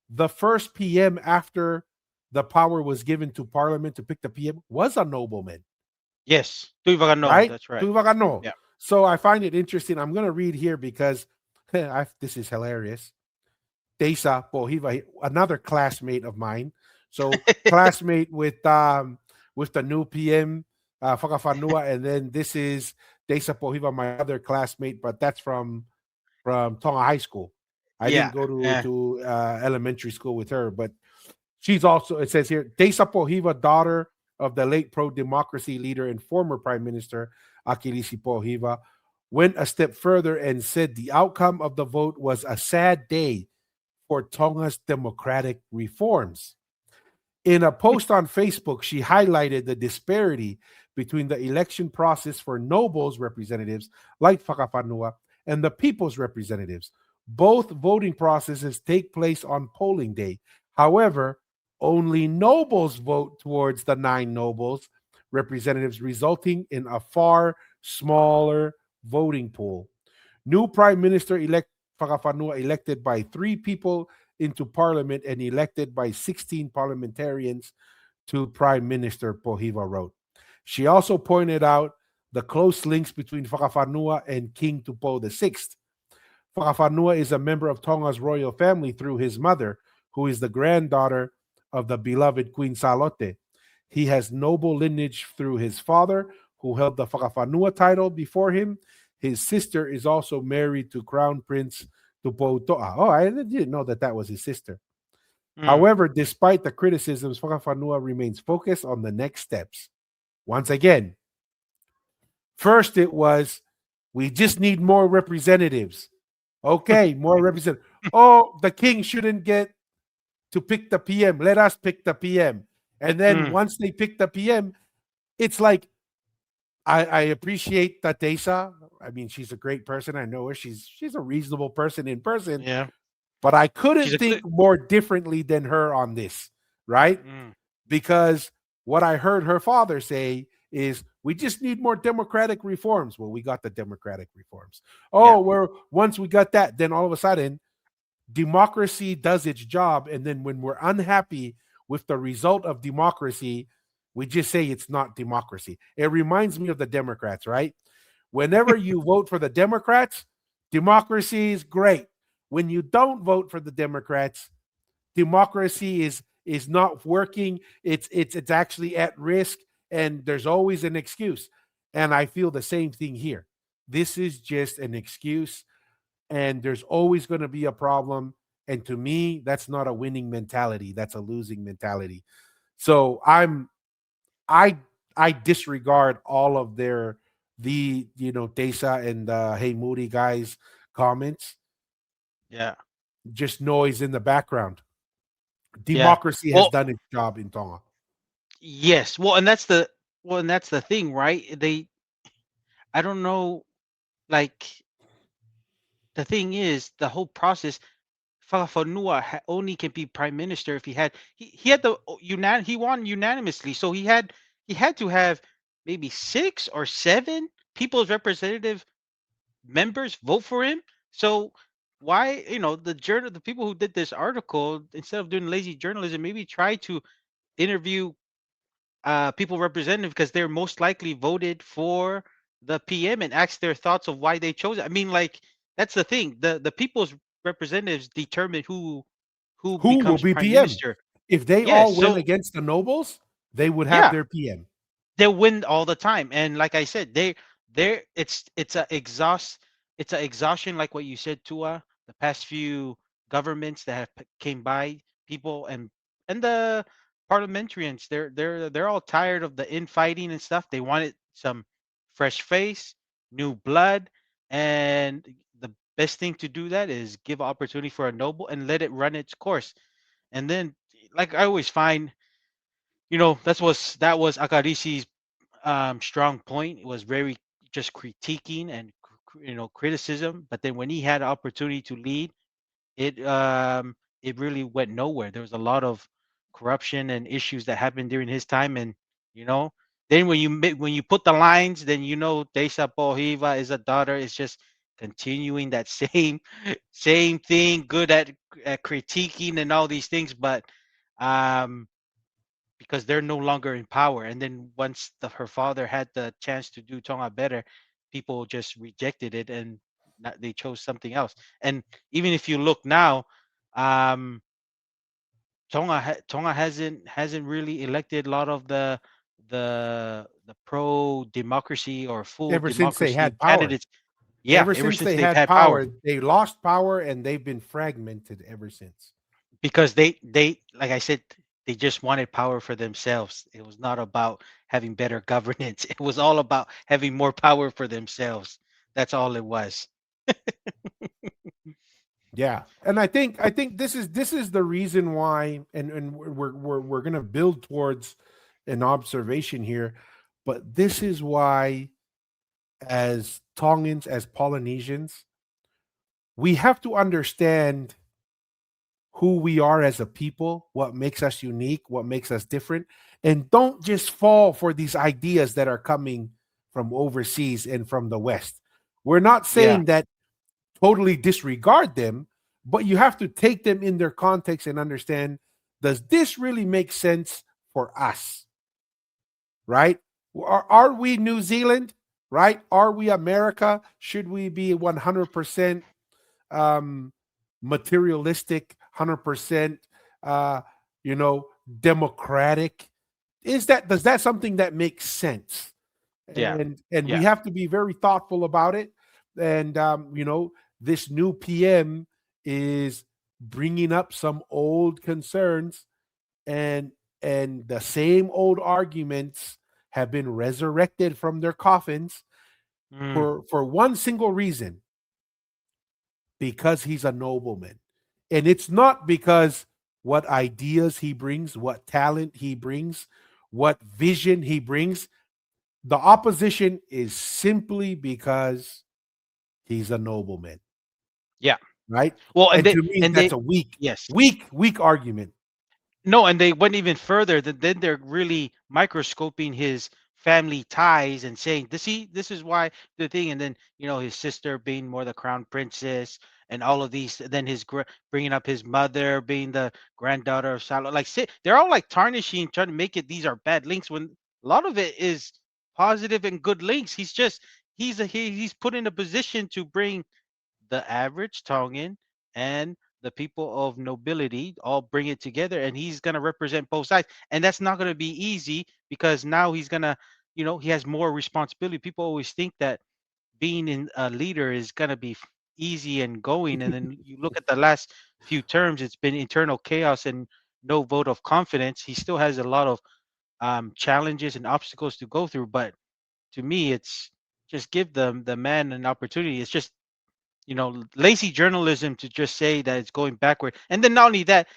Speaker 2: the first PM after the power was given to Parliament to pick the PM was a nobleman.
Speaker 1: Yes. Tu'i Tonga,
Speaker 2: Right?
Speaker 1: that's right.
Speaker 2: Tu'i Tonga.
Speaker 1: Yeah.
Speaker 2: So I find it interesting. I'm going to read here because this is hilarious. Desa Pohiva, another classmate of mine. So classmate with the new PM, Fakafanua, and then this is Desa Pohiva, my other classmate, but that's from Tonga High School. I didn't go to elementary school with her, but she's also, it says here, Desa Pohiva, daughter of the late pro-democracy leader and former Prime Minister Akilisi Pohiva, went a step further and said the outcome of the vote was a sad day for Tonga's democratic reforms. In a post on Facebook, she highlighted the disparity between the election process for nobles representatives like Fakafanua and the people's representatives. Both voting processes take place on polling day. However, only nobles vote towards the 9 nobles representatives, resulting in a far smaller voting pool. New Prime Minister-elect Fakafanua, elected by 3 people into parliament and elected by 16 parliamentarians to Prime Minister, Pohiva wrote. She also pointed out the close links between Fakafanua and King Tupou VI. Fakafanua is a member of Tonga's royal family through his mother, who is the granddaughter of the beloved Queen Salote. He has noble lineage through his father, who held the Fakafanua title before him. his sister is also married to Crown Prince Tupou Tonga. Oh, I didn't know that was his sister.
Speaker 1: Mm.
Speaker 2: However, despite the criticisms, Fakafanua remains focused on the next steps. Once again, first it was, we just need more representatives. Okay, more representatives. Oh, the king shouldn't get to pick the PM. Let us pick the PM. And then once they pick the PM, it's like, I appreciate Tatesa. I mean, she's a great person. I know her. She's a reasonable person in person.
Speaker 1: Yeah.
Speaker 2: But I
Speaker 1: She's
Speaker 2: couldn't
Speaker 1: a
Speaker 2: think
Speaker 1: good.
Speaker 2: more differently than her on this, right?
Speaker 1: Mm.
Speaker 2: Because what I heard her father say is, we just need more democratic reforms. Well, we got the democratic reforms.
Speaker 1: Yeah.
Speaker 2: Oh, once we got that, then all of a sudden, democracy does its job. And then when we're unhappy with the result of democracy, we just say it's not democracy. It reminds me of the Democrats, right? Whenever you vote for the Democrats, democracy is great. When you don't vote for the Democrats, democracy is not working. It's actually at risk, and there's always an excuse. And I feel the same thing here. This is just an excuse, and there's always going to be a problem. And to me, that's not a winning mentality. That's a losing mentality. So I disregard all of the Tesa and Hey Moody guys comments.
Speaker 1: Yeah.
Speaker 2: Just noise in the background.
Speaker 1: Yeah.
Speaker 2: Democracy has
Speaker 1: Well,
Speaker 2: done its job in Tonga.
Speaker 1: yes. And that's the thing, right? I don't know, like, the thing is, the whole process, Fakafanua only can be prime minister if he had he won unanimously, so he had to have maybe 6 or 7 people's representative members vote for him. So why, the people who did this article, instead of doing lazy journalism, maybe try to interview people representative, because they're most likely voted for the PM, and ask their thoughts of why they chose it. I mean, like, that's the thing. The people's representatives determine who
Speaker 2: Who will
Speaker 1: becomes
Speaker 2: be
Speaker 1: prime
Speaker 2: PM?
Speaker 1: minister.
Speaker 2: If they
Speaker 1: Yes,
Speaker 2: all win
Speaker 1: so
Speaker 2: against the nobles, they would have
Speaker 1: yeah,
Speaker 2: their PM.
Speaker 1: they win all the time. And like I said, it's a exhaustion, like what you said, Tua. The past few governments that have came by, people and the parliamentarians, they're all tired of the infighting and stuff. They wanted some fresh face, new blood. And the best thing to do that is give opportunity for a noble and let it run its course. And then, like I always find, that was Akarishi's strong point. It was very just critiquing and criticism. But then when he had an opportunity to lead, it really went nowhere. There was a lot of corruption and issues that happened during his time. And you know, then when you put the lines, then Desa Pohiva is a daughter. It's just continuing that same thing. Good at critiquing and all these things, but um because they're no longer in power. And then once her father had the chance to do Tonga better, people just rejected it, and they chose something else. And even if you look now, um, Tonga hasn't really elected a lot of the pro democracy or full
Speaker 2: Ever since they
Speaker 1: democracy
Speaker 2: had power.
Speaker 1: candidates. Yeah,
Speaker 2: Ever
Speaker 1: ever
Speaker 2: since
Speaker 1: since
Speaker 2: they
Speaker 1: they've
Speaker 2: had
Speaker 1: had power.
Speaker 2: power, they lost power and they've been fragmented ever since.
Speaker 1: Because they like I said, they just wanted power for themselves. It was not about having better governance. It was all about having more power for themselves. That's all it was.
Speaker 2: Yeah, and I think this is the reason why, and we're gonna build towards an observation here, but this is why, as Tongans, as Polynesians, we have to understand who we are as a people, what makes us unique, what makes us different, and don't just fall for these ideas that are coming from overseas and from the West. We're not
Speaker 1: Yeah.
Speaker 2: saying that totally disregard them, but you have to take them in their context and understand, does this really make sense for us? Right? Are we New Zealand? Right? Are we America? Should we be 100% um, materialistic, 100%, uh, democratic? Does that something that makes sense?
Speaker 1: Yeah.
Speaker 2: And we
Speaker 1: Yeah.
Speaker 2: have to be very thoughtful about it. And this new PM is bringing up some old concerns, and the same old arguments have been resurrected from their coffins for one single reason: because he's a nobleman. And it's not because what ideas he brings, what talent he brings, what vision he brings. The opposition is simply because he's a nobleman.
Speaker 1: Yeah.
Speaker 2: Right?
Speaker 1: Well,
Speaker 2: And to me, that's a
Speaker 1: yes.
Speaker 2: weak argument.
Speaker 1: No, and they went even further. Then they're really microscoping his family ties and saying, this is why the thing." And then his sister being more the crown princess, and all of these. Then bringing up his mother being the granddaughter of Shoutout. Like, they're all like tarnishing, trying to make it these are bad links, when a lot of it is positive and good links. He's put in a position to bring the average Tongan and the people of nobility all bring it together, and he's going to represent both sides. And that's not going to be easy, because now he's going to, he has more responsibility. People always think that being in a leader is going to be easy and going. And then you look at the last few terms, it's been internal chaos and no vote of confidence. He still has a lot of challenges and obstacles to go through. But to me, it's just give the man an opportunity. It's just lazy journalism to just say that it's going backward. And then not only that,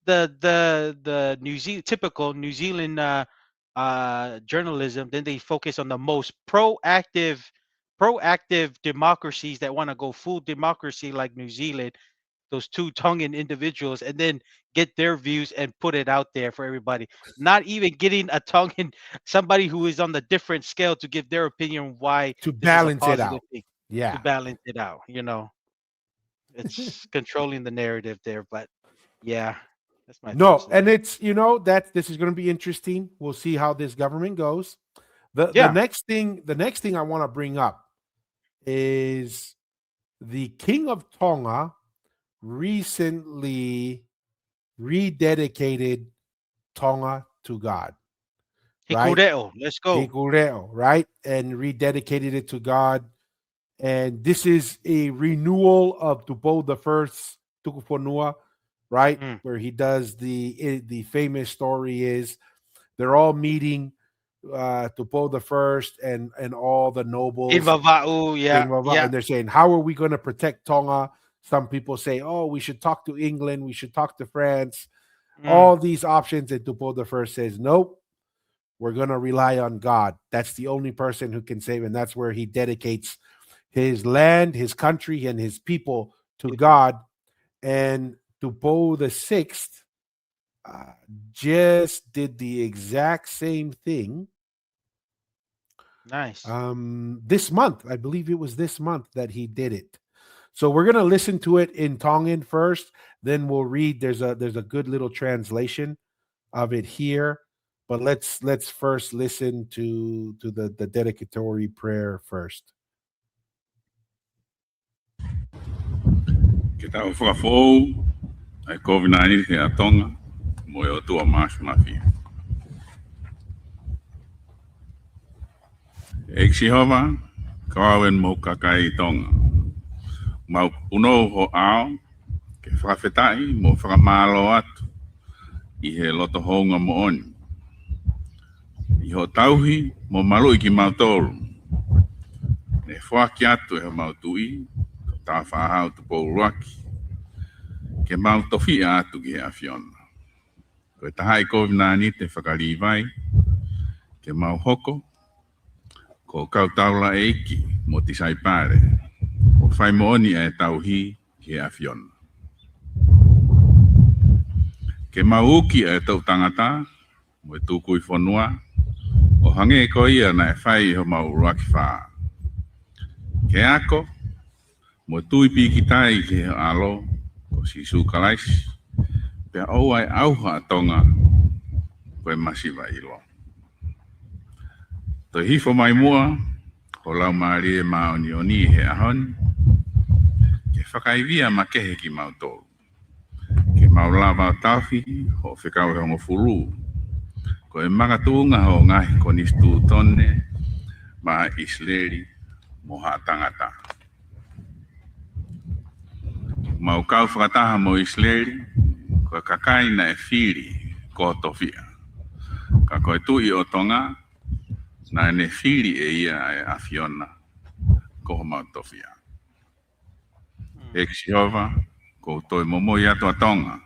Speaker 1: the typical New Zealand journalism, then they focus on the most proactive democracies that want to go full democracy, like New Zealand, those two Tongan individuals, and then get their views and put it out there for everybody. Not even getting a Tongan, somebody who is on the different scale, to give their opinion why
Speaker 2: To
Speaker 1: this is a
Speaker 2: balance it
Speaker 1: positive
Speaker 2: out.
Speaker 1: thing.
Speaker 2: Yeah.
Speaker 1: To balance it out, it's controlling the narrative there. But yeah, that's my thoughts there.
Speaker 2: And it's that this is going to be interesting. We'll see how this government goes. The next thing I want to bring up is the King of Tonga recently rededicated Tonga to God. Right?
Speaker 1: Hikureo, let's go.
Speaker 2: Hikureo, right? And rededicated it to God. And this is a renewal of Tupou I, Fakafanua, right? Where he does the famous story is they're all meeting Tupou I and all the nobles.
Speaker 1: Yeah.
Speaker 2: And they're saying, how are we going to protect Tonga? Some people say, oh, we should talk to England. We should talk to France. All these options. And Tupou I says, nope, we're going to rely on God. That's the only person who can save. And that's where he dedicates his land, his country, and his people to God. And Tupou VI just did the exact same thing.
Speaker 1: Nice.
Speaker 2: This month, I believe it was this month that he did it. So we're gonna listen to it in Tongan first, then we'll read. There's a good little translation of it here, but let's first listen to the dedicatory prayer first.
Speaker 5: Ke tau whakafou, ai COVID-19 he a Tonga, mo e o tua masu mawhi. E Jehova, kawawen mo kakai Tonga. Mau puno ho ao, ke whakawhetai mo whakamalo atu, I he loto honga mo oni. I ho tauhi mo malu I ki mautoro. Ne whaki atu e mau Tu'i, ta whahau Tupou Ruaki. Ke mau tofi atu ki he awhiona. Koe tahai COVID-19 te whakariwai, ke mau hoko, ko kautaula e iki mo tisai pare, o whai mooni e tauhi ki he awhiona. Ke mau uki e tau tangata, mo e Tu'i Whanua, o hange e ko ia na e whai ho mau Ruaki whaa. Ke ako, mo tui pikitai ki he alo, ko sisu kalaisi, pe au ai auha Tonga, koe masiwa ilo. To hifo mai mua, ho lau maari e maoni oni he ahon, ke whakaivia ma kehe ki mautolu. Ke maulawa tawhi, ho whikau he ongo furu, ko e makatunga ho ngahi ko nistu tone, ma isleri, mo ha tangata. Mau kau whakataha mo Isleri, ko kakai na e whiri ko tofia. Ka koe Tu'i o Tonga, na ne whiri e ia e awhiona ko mau tofia. E Jehova, ko toi momo i atua Tonga,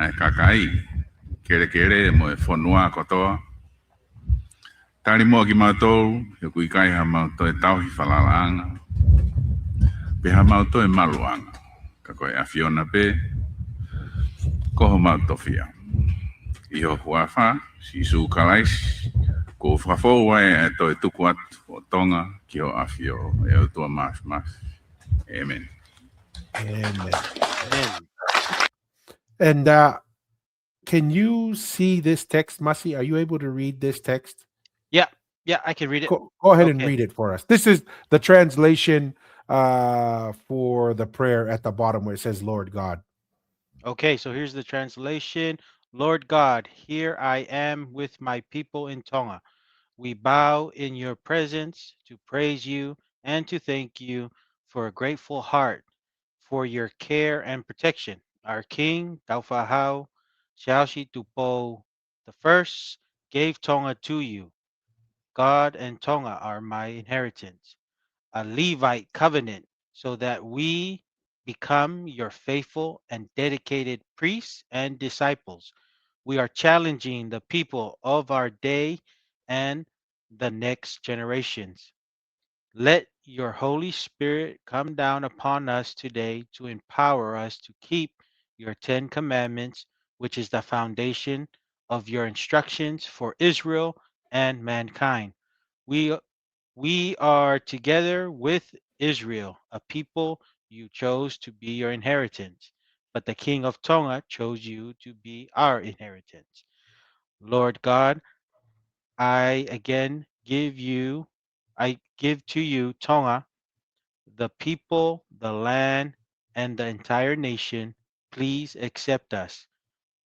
Speaker 5: ai kakai, kere mo e whanua kotoa. Tari mo ki mātou, e kui kai ha mātou e tauhi whalalaanga. Pe ha mātou e maluanga. Ka koe a Fiona pe, koho mātou fia. Iho huawha, si su kalais, ko whakafou wai e toi tuku atu o Tonga ki o awhio e o tua mas. Amen.
Speaker 2: Amen.
Speaker 1: Amen.
Speaker 2: And can you see this text, Masi? Are you able to read this text?
Speaker 1: Yeah, I can read it.
Speaker 2: Go ahead and
Speaker 1: Okay.
Speaker 2: read it for us. This is the translation for the prayer at the bottom where it says, Lord God.
Speaker 1: Okay, so here's the translation. Lord God, here I am with my people in Tonga. We bow in your presence to praise you and to thank you for a grateful heart for your care and protection. Our King, Taufahau, Xiaoxi Tupou I, gave Tonga to you. God and Tonga are my inheritance, a Levite covenant, so that we become your faithful and dedicated priests and disciples. We are challenging the people of our day and the next generations. Let your Holy Spirit come down upon us today to empower us to keep your 10 commandments, which is the foundation of your instructions for Israel and mankind. We we are together with Israel, a people you chose to be your inheritance, but the King of Tonga chose you to be our inheritance. Lord God, I again I give to you Tonga, the people, the land, and the entire nation. Please accept us,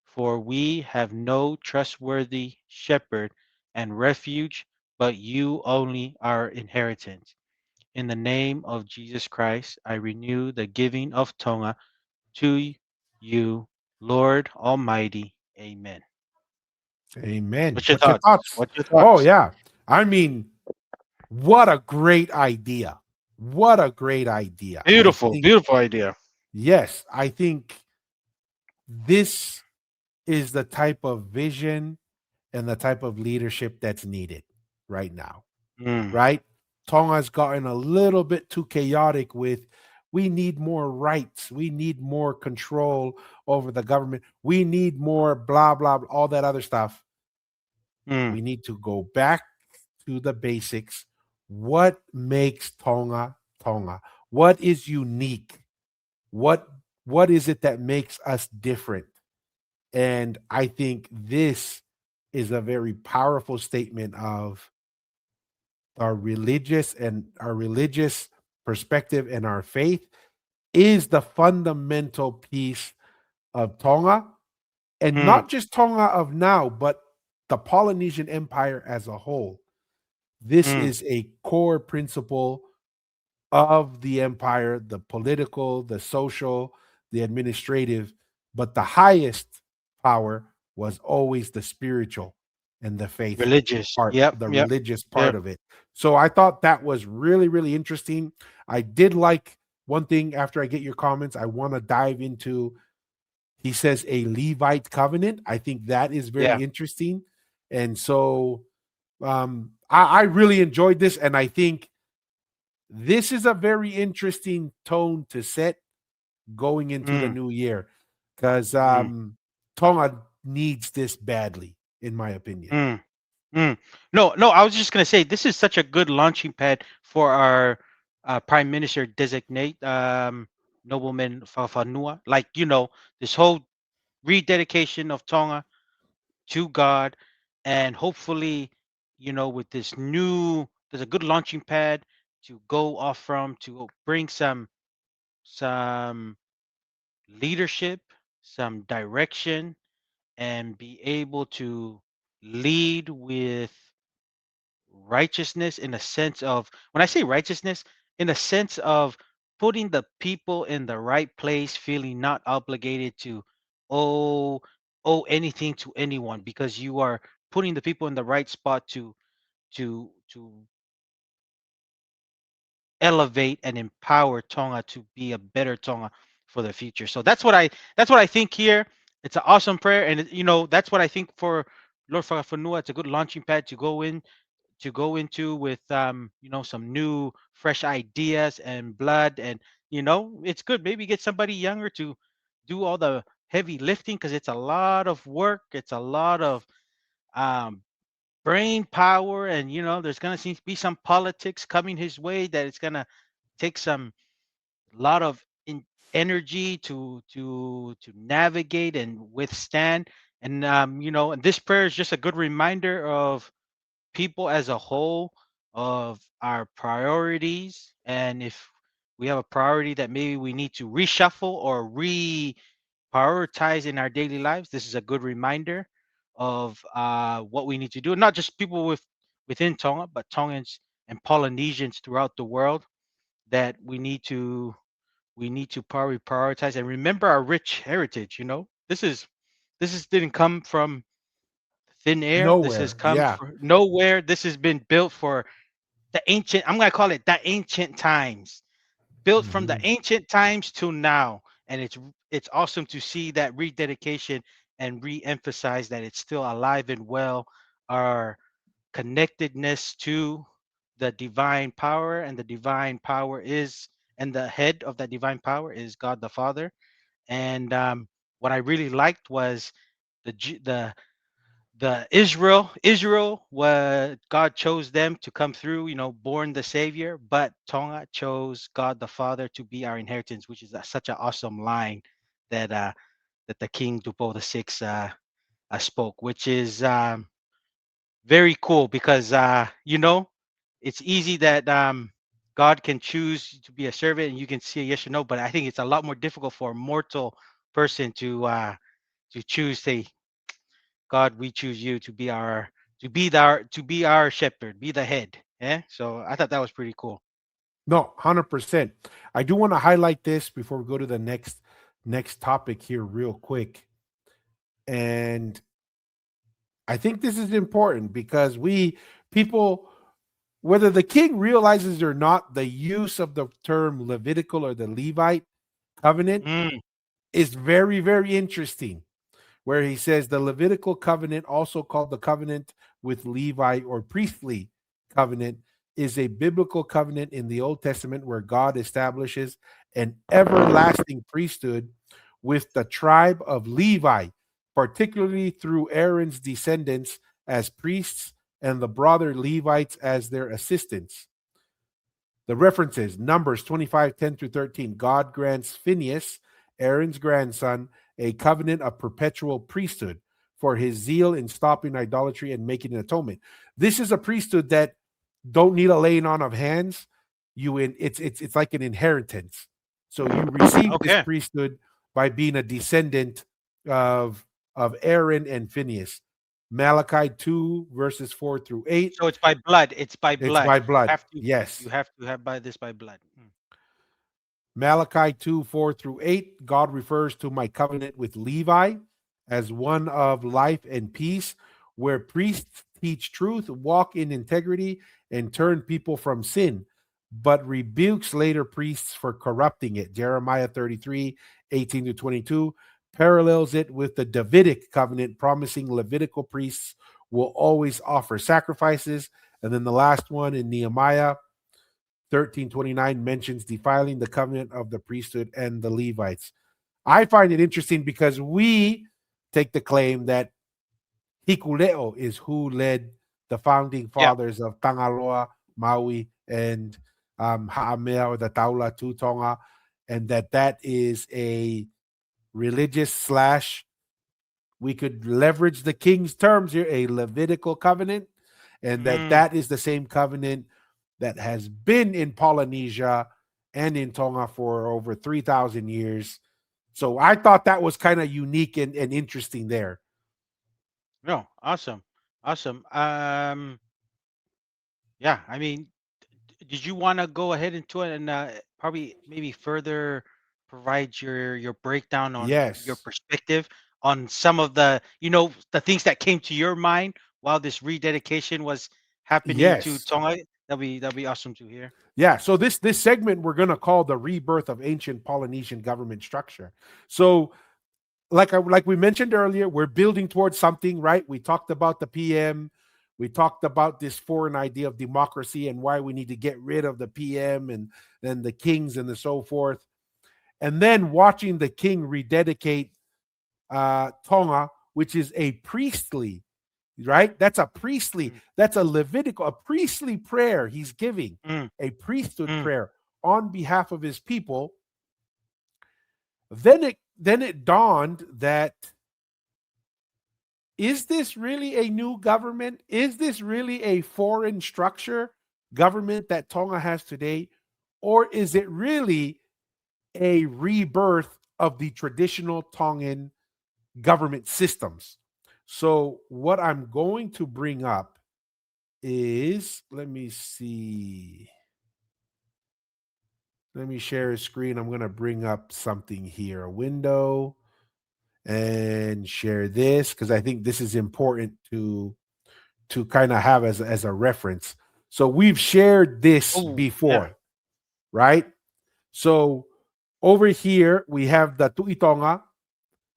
Speaker 1: for we have no trustworthy shepherd and refuge, but you only our inheritance. In the name of Jesus Christ, I renew the giving of Tonga to you, Lord Almighty. Amen.
Speaker 2: Amen.
Speaker 1: What's your
Speaker 2: What's your
Speaker 1: thoughts?
Speaker 2: thoughts?
Speaker 1: What's your
Speaker 2: Oh,
Speaker 1: thoughts?
Speaker 2: yeah. I mean, what a great idea. What a great idea. I
Speaker 1: Beautiful,
Speaker 2: think,
Speaker 1: beautiful idea.
Speaker 2: yes, I think this is the type of vision and the type of leadership that's needed right now,
Speaker 1: Mm,
Speaker 2: right? Tonga's gotten a little bit too chaotic with we need more rights, we need more control over the government, we need more blah, blah, blah, all that other stuff.
Speaker 1: mm,
Speaker 2: We need to go back to the basics. What makes Tonga Tonga? What is unique? What what is it that makes us different? And I think this is a very powerful statement of our religious perspective and our faith is the fundamental piece of Tonga, and
Speaker 1: mm,
Speaker 2: not just Tonga of now, but the Polynesian Empire as a whole. This
Speaker 1: mm.
Speaker 2: is a core principle of the empire, the political, the social, the administrative, but the highest power was always the spiritual and the faith
Speaker 1: Religious.
Speaker 2: part,
Speaker 1: Yep,
Speaker 2: the
Speaker 1: yep,
Speaker 2: religious part
Speaker 1: yep.
Speaker 2: of it. So I thought that was really, really interesting. I did like one thing after I get your comments, I want to dive into he says a Levite covenant. I think that is
Speaker 1: Yeah.
Speaker 2: very interesting. And so I really enjoyed this. And I think this is a very interesting tone to set going into the
Speaker 1: Mm,
Speaker 2: new year because
Speaker 1: mm,
Speaker 2: Tonga needs this badly, in my opinion.
Speaker 1: mm, mm. No, I was just going to say this is such a good launching pad for our Prime Minister designate, nobleman Fakafanua. Like, this whole rededication of Tonga to God, and hopefully, with this there's a good launching pad to go off from to bring some leadership, some direction, and be able to lead with righteousness in a sense of when I say righteousness, in a sense of putting the people in the right place, feeling not obligated to owe anything to anyone, because you are putting the people in the right spot to elevate and empower Tonga to be a better Tonga for the future. So that's what I think here. It's an awesome prayer, and that's what I think for Lord Fakafanua. It's a good launching pad to go into with some new fresh ideas and blood, and it's good. Maybe get somebody younger to do all the heavy lifting, because it's a lot of work. It's a lot of um, brain power, and there's gonna seem to be some politics coming his way, that it's gonna take some lot of energy to navigate and withstand. And and this prayer is just a good reminder of people as a whole, of our priorities, and if we have a priority that maybe we need to reshuffle or prioritize in our daily lives, this is a good reminder of what we need to do. Not just people within Tonga, but Tongans and Polynesians throughout the world, that we need to prioritize and remember our rich heritage. This didn't come from thin air. This has
Speaker 2: Nowhere.
Speaker 1: come
Speaker 2: Yeah.
Speaker 1: from nowhere. This has been built for the ancient. I'm gonna call it the ancient times, built from the
Speaker 2: Mhm.
Speaker 1: ancient times to now. And it's awesome to see that rededication and re-emphasize that it's still alive and well. Our connectedness to the divine power, and the divine power is, and the head of that divine power is God the Father. And what I really liked was the Israel was, God chose them to come through, born the Savior, but Tonga chose God the Father to be our inheritance, which is such an awesome line that the King Tupou VI spoke, which is very cool, because it's easy that God can choose to be a servant and you can see a yes or no, but I think it's a lot more difficult for a mortal person to choose, say, God, we choose you to be our shepherd, be the head. Yeah. So I thought that was pretty cool.
Speaker 2: No, 100%. I do want to highlight this before we go to the next topic here real quick. And I think this is important because people, whether the king realizes or not, the use of the term Levitical or the Levite covenant
Speaker 1: Mm,
Speaker 2: is very, very interesting. Where he says the Levitical covenant, also called the covenant with Levi or priestly covenant, is a biblical covenant in the Old Testament where God establishes an everlasting priesthood with the tribe of Levi, particularly through Aaron's descendants as priests and the brother Levites as their assistants. The references: Numbers 25:10 through 13. God grants Phinehas, Aaron's grandson, a covenant of perpetual priesthood for his zeal in stopping idolatry and making an atonement. This is a priesthood that don't need a laying on of hands. It's like an inheritance. So you receive this
Speaker 1: okay.
Speaker 2: priesthood by being a descendant of Aaron and Phinehas. Malachi 2 verses 4 through 8.
Speaker 1: So it's by blood. It's by
Speaker 2: It's
Speaker 1: blood.
Speaker 2: by
Speaker 1: You
Speaker 2: blood.
Speaker 1: have to you
Speaker 2: Yes.
Speaker 1: have to have by this by blood.
Speaker 2: Malachi 2 4 through 8, God refers to my covenant with Levi as one of life and peace, where priests teach truth, walk in integrity, and turn people from sin, but rebukes later priests for corrupting it. Jeremiah 33:18 to 22 parallels it with the Davidic covenant, promising Levitical priests will always offer sacrifices. And then the last one in Nehemiah 13:29 mentions defiling the covenant of the priesthood and the Levites. I find it interesting because we take the claim that Hikuleo is who led the founding
Speaker 1: Yeah.
Speaker 2: fathers of Tangaroa, Maui, and Haamea, or the Taula to Tonga, and that is a religious slash, we could leverage the king's terms here, a Levitical covenant, and
Speaker 1: Mm,
Speaker 2: that is the same covenant that has been in Polynesia and in Tonga for over 3,000 years. So I thought that was kind of unique and interesting there.
Speaker 1: no, awesome. Awesome. Yeah, I mean, did you want to go ahead into it and probably maybe further provide your breakdown on your
Speaker 2: Yes.
Speaker 1: perspective on some of the the things that came to your mind while this rededication was happening to
Speaker 2: Yes.
Speaker 1: Tonga? That'd be awesome to hear.
Speaker 2: Yeah. So this segment we're gonna call the rebirth of ancient Polynesian government structure. So like we mentioned earlier, we're building towards something, right? We talked about the PM. We talked about this foreign idea of democracy and why we need to get rid of the PM and then the kings and the so forth. And then watching the king rededicate Tonga, which is a priestly, right? That's a priestly,
Speaker 1: Mm.
Speaker 2: that's a Levitical, a priestly prayer he's giving,
Speaker 1: Mm.
Speaker 2: a priesthood
Speaker 1: Mm.
Speaker 2: prayer on behalf of his people. Then it dawned that, is this really a new government? Is this really a foreign structure government that Tonga has today? Or is it really a rebirth of the traditional Tongan government systems? So what I'm going to bring up is, let me see. Let me share a screen. I'm going to bring up something here, a window, and share this because I think this is important to kind of have as a reference. So we've shared this
Speaker 1: Oh, yeah.
Speaker 2: before, right? So over here we have the Tu'i Tonga,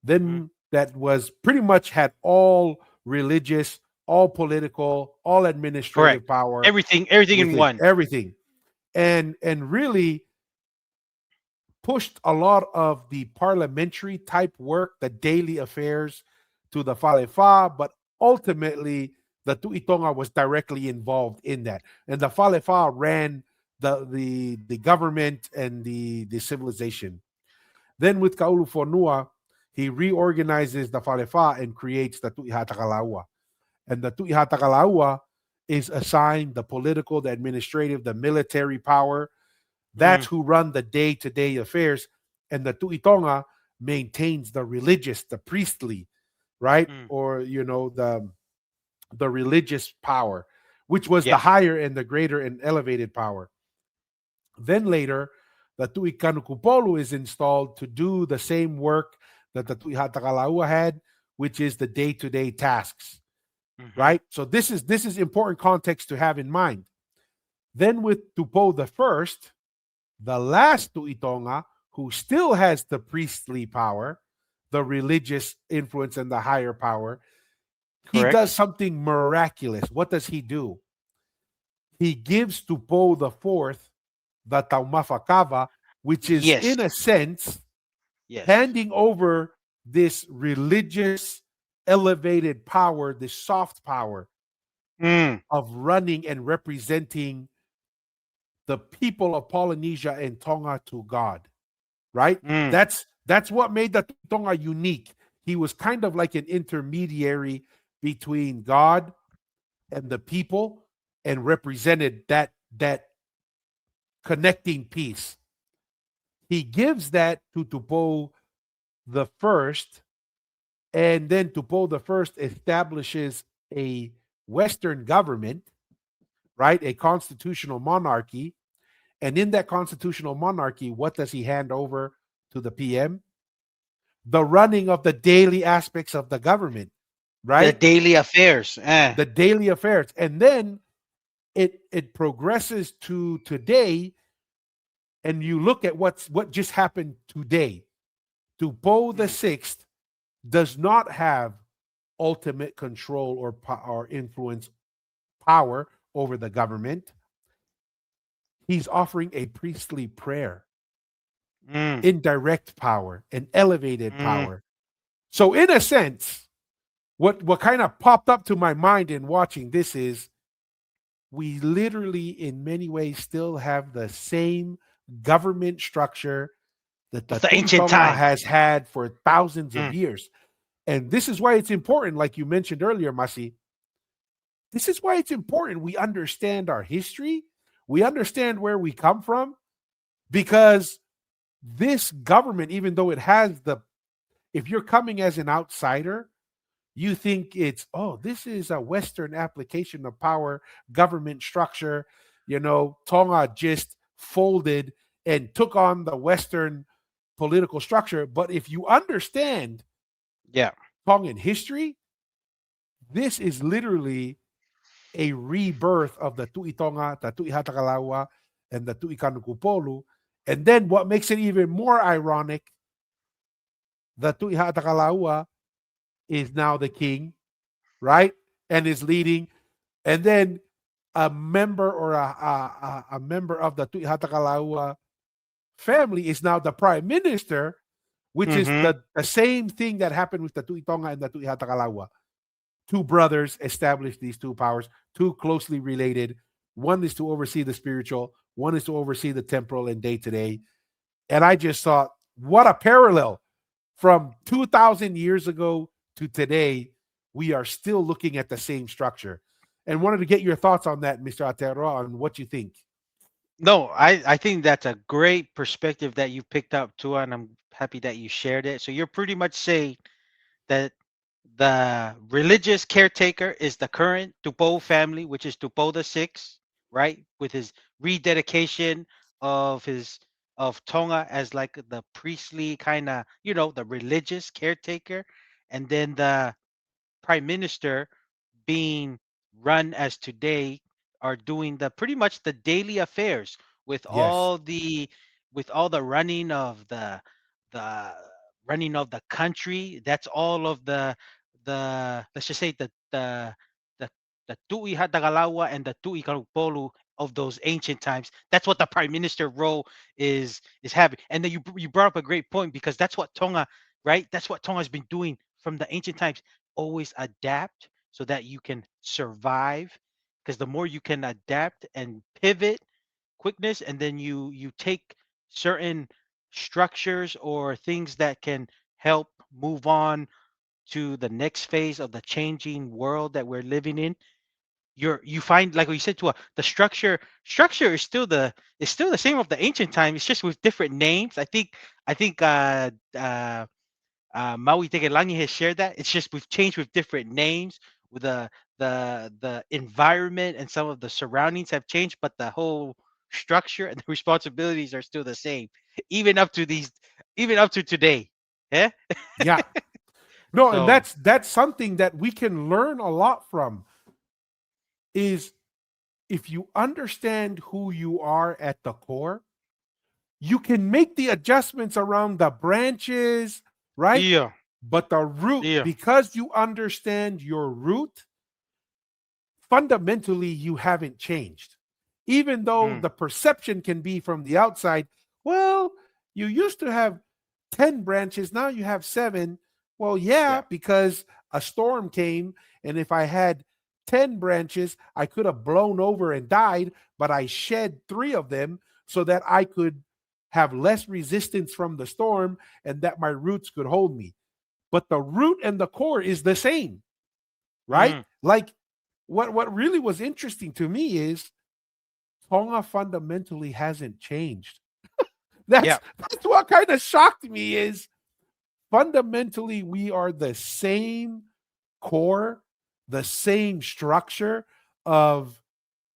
Speaker 2: then that was pretty much had all religious, all political, all administrative
Speaker 1: Correct.
Speaker 2: power
Speaker 1: Everything in
Speaker 2: within
Speaker 1: one.
Speaker 2: everything, and really pushed a lot of the parliamentary type work, the daily affairs, to the Falefa, but ultimately the Tu'i Tonga was directly involved in that, and the Falefa ran the government and the civilization. Then with Kaulufonua, he reorganizes the Falefa and creates the Tu'i Hatakalaua. And the Tu'i Hatakalaua is assigned the political, the administrative, the military power. That's
Speaker 1: Mm.
Speaker 2: who run the day-to-day affairs. And the Tu'i Tonga maintains the religious, the priestly, right?
Speaker 1: Mm.
Speaker 2: Or, the religious power, which was the
Speaker 1: Yes.
Speaker 2: higher and the greater and elevated power. Then later, the Tu'i Kanukupolu is installed to do the same work that the Tu'i Hatakalaua had, which is the day-to-day tasks,
Speaker 1: Mhm.
Speaker 2: right? So this is important context to have in mind. Then with Tupou I, the last Tu'i Tonga, who still has the priestly power, the religious influence, and the higher power, he
Speaker 1: Correct.
Speaker 2: does something miraculous. What does he do? He gives Tupou IV the Taumafa Kava, which is
Speaker 1: Yes.
Speaker 2: in a sense
Speaker 1: Yes.
Speaker 2: handing over this religious elevated power, this soft power
Speaker 1: Mm.
Speaker 2: of running and representing the people of Polynesia and Tonga to God, right?
Speaker 1: Mm.
Speaker 2: That's what made the Tonga unique. He was kind of like an intermediary between God and the people and represented that connecting piece. He gives that to Tupou the First, and then Tupou the First establishes a Western government, right? A constitutional monarchy. And in that constitutional monarchy, what does he hand over to the PM? The running of the daily aspects of the government,
Speaker 1: The
Speaker 2: right?
Speaker 1: daily affairs.
Speaker 2: The daily affairs. And then it progresses to today, and you look at what just happened today. Tupou the
Speaker 1: Mm.
Speaker 2: Sixth does not have ultimate control or influence power over the government. He's offering a priestly prayer,
Speaker 1: Mm.
Speaker 2: indirect power, and elevated
Speaker 1: Mm.
Speaker 2: power. So, in a sense, what kind of popped up to my mind in watching this is we literally, in many ways, still have the same government structure that the
Speaker 1: Of the
Speaker 2: Tu'i
Speaker 1: ancient
Speaker 2: Tonga
Speaker 1: times.
Speaker 2: has had for thousands of
Speaker 1: Mm.
Speaker 2: years. And this is why it's important, like you mentioned earlier, Masi. This is why it's important we understand our history, we understand where we come from, because this government, even though it has if you're coming as an outsider, you think it's, oh, this is a Western application of power, government structure. Tonga just folded and took on the Western political structure. But if you understand
Speaker 1: Yeah.
Speaker 2: Tongan history, this is literally a rebirth of the Tu'i Tonga, the Tu'i Hatakalaua, and the Tu'i Kanukupolu. And then what makes it even more ironic, the Tu'i Hatakalaua is now the king, right? And is leading. And then a member or a member of the Tu'i Hatakalaua family is now the prime minister, which is
Speaker 1: Mhm.
Speaker 2: the same thing that happened with the Tu'i Tonga and the Tu'i Hatakalaua. Two brothers established these two powers, two closely related. One is to oversee the spiritual, one is to oversee the temporal and day to day. And I just thought, what a parallel from 2,000 years ago to today. We are still looking at the same structure. And wanted to get your thoughts on that, Mr. Aotearoa, on what you think.
Speaker 1: No, I think that's a great perspective that you picked up, Tua, and I'm happy that you shared it. So you're pretty much saying that the religious caretaker is the current Tupou family, which is Tupou VI, right? With his rededication of Tonga as like the priestly kind of, the religious caretaker, and then the prime minister being run as today are doing the pretty much the daily affairs with
Speaker 2: Yes.
Speaker 1: all the the running of the country. That's all of the let's just say the the Tu'i Hatagalawa and the Tu'i Kalupolu of those ancient times. That's what the prime minister role is having. And then you brought up a great point, because that's what Tonga, right? That's what Tonga has been doing from the ancient times. Always adapt so that you can survive, because the more you can adapt and pivot quickness, and then you take certain structures or things that can help move on to the next phase of the changing world that we're living in. You find, like what you said, to the structure is still the same of the ancient time. It's just with different names. I think Maui Tekelangi has shared that. It's just we've changed with different names, with the environment and some of the surroundings have changed, but the whole structure and the responsibilities are still the same, even up to even up to today. Yeah.
Speaker 2: Yeah. No, and
Speaker 1: So
Speaker 2: that's something that we can learn a lot from, is if you understand who you are at the core, you can make the adjustments around the branches, right?
Speaker 1: yeah,
Speaker 2: But the root,
Speaker 1: yeah,
Speaker 2: because you understand your root, fundamentally you haven't changed. Even though
Speaker 1: mm,
Speaker 2: the perception can be from the outside, well, you used to have 10 branches, now you have 7. Well, yeah,
Speaker 1: yeah,
Speaker 2: because a storm came, and if I had 10 branches, I could have blown over and died, but I shed 3 of them so that I could have less resistance from the storm and that my roots could hold me. But the root and the core is the same, right?
Speaker 1: mm,
Speaker 2: Like, what really was interesting to me is Tonga fundamentally hasn't changed.
Speaker 1: yeah,
Speaker 2: That's what kind of shocked me, is fundamentally we are the same core, the same structure of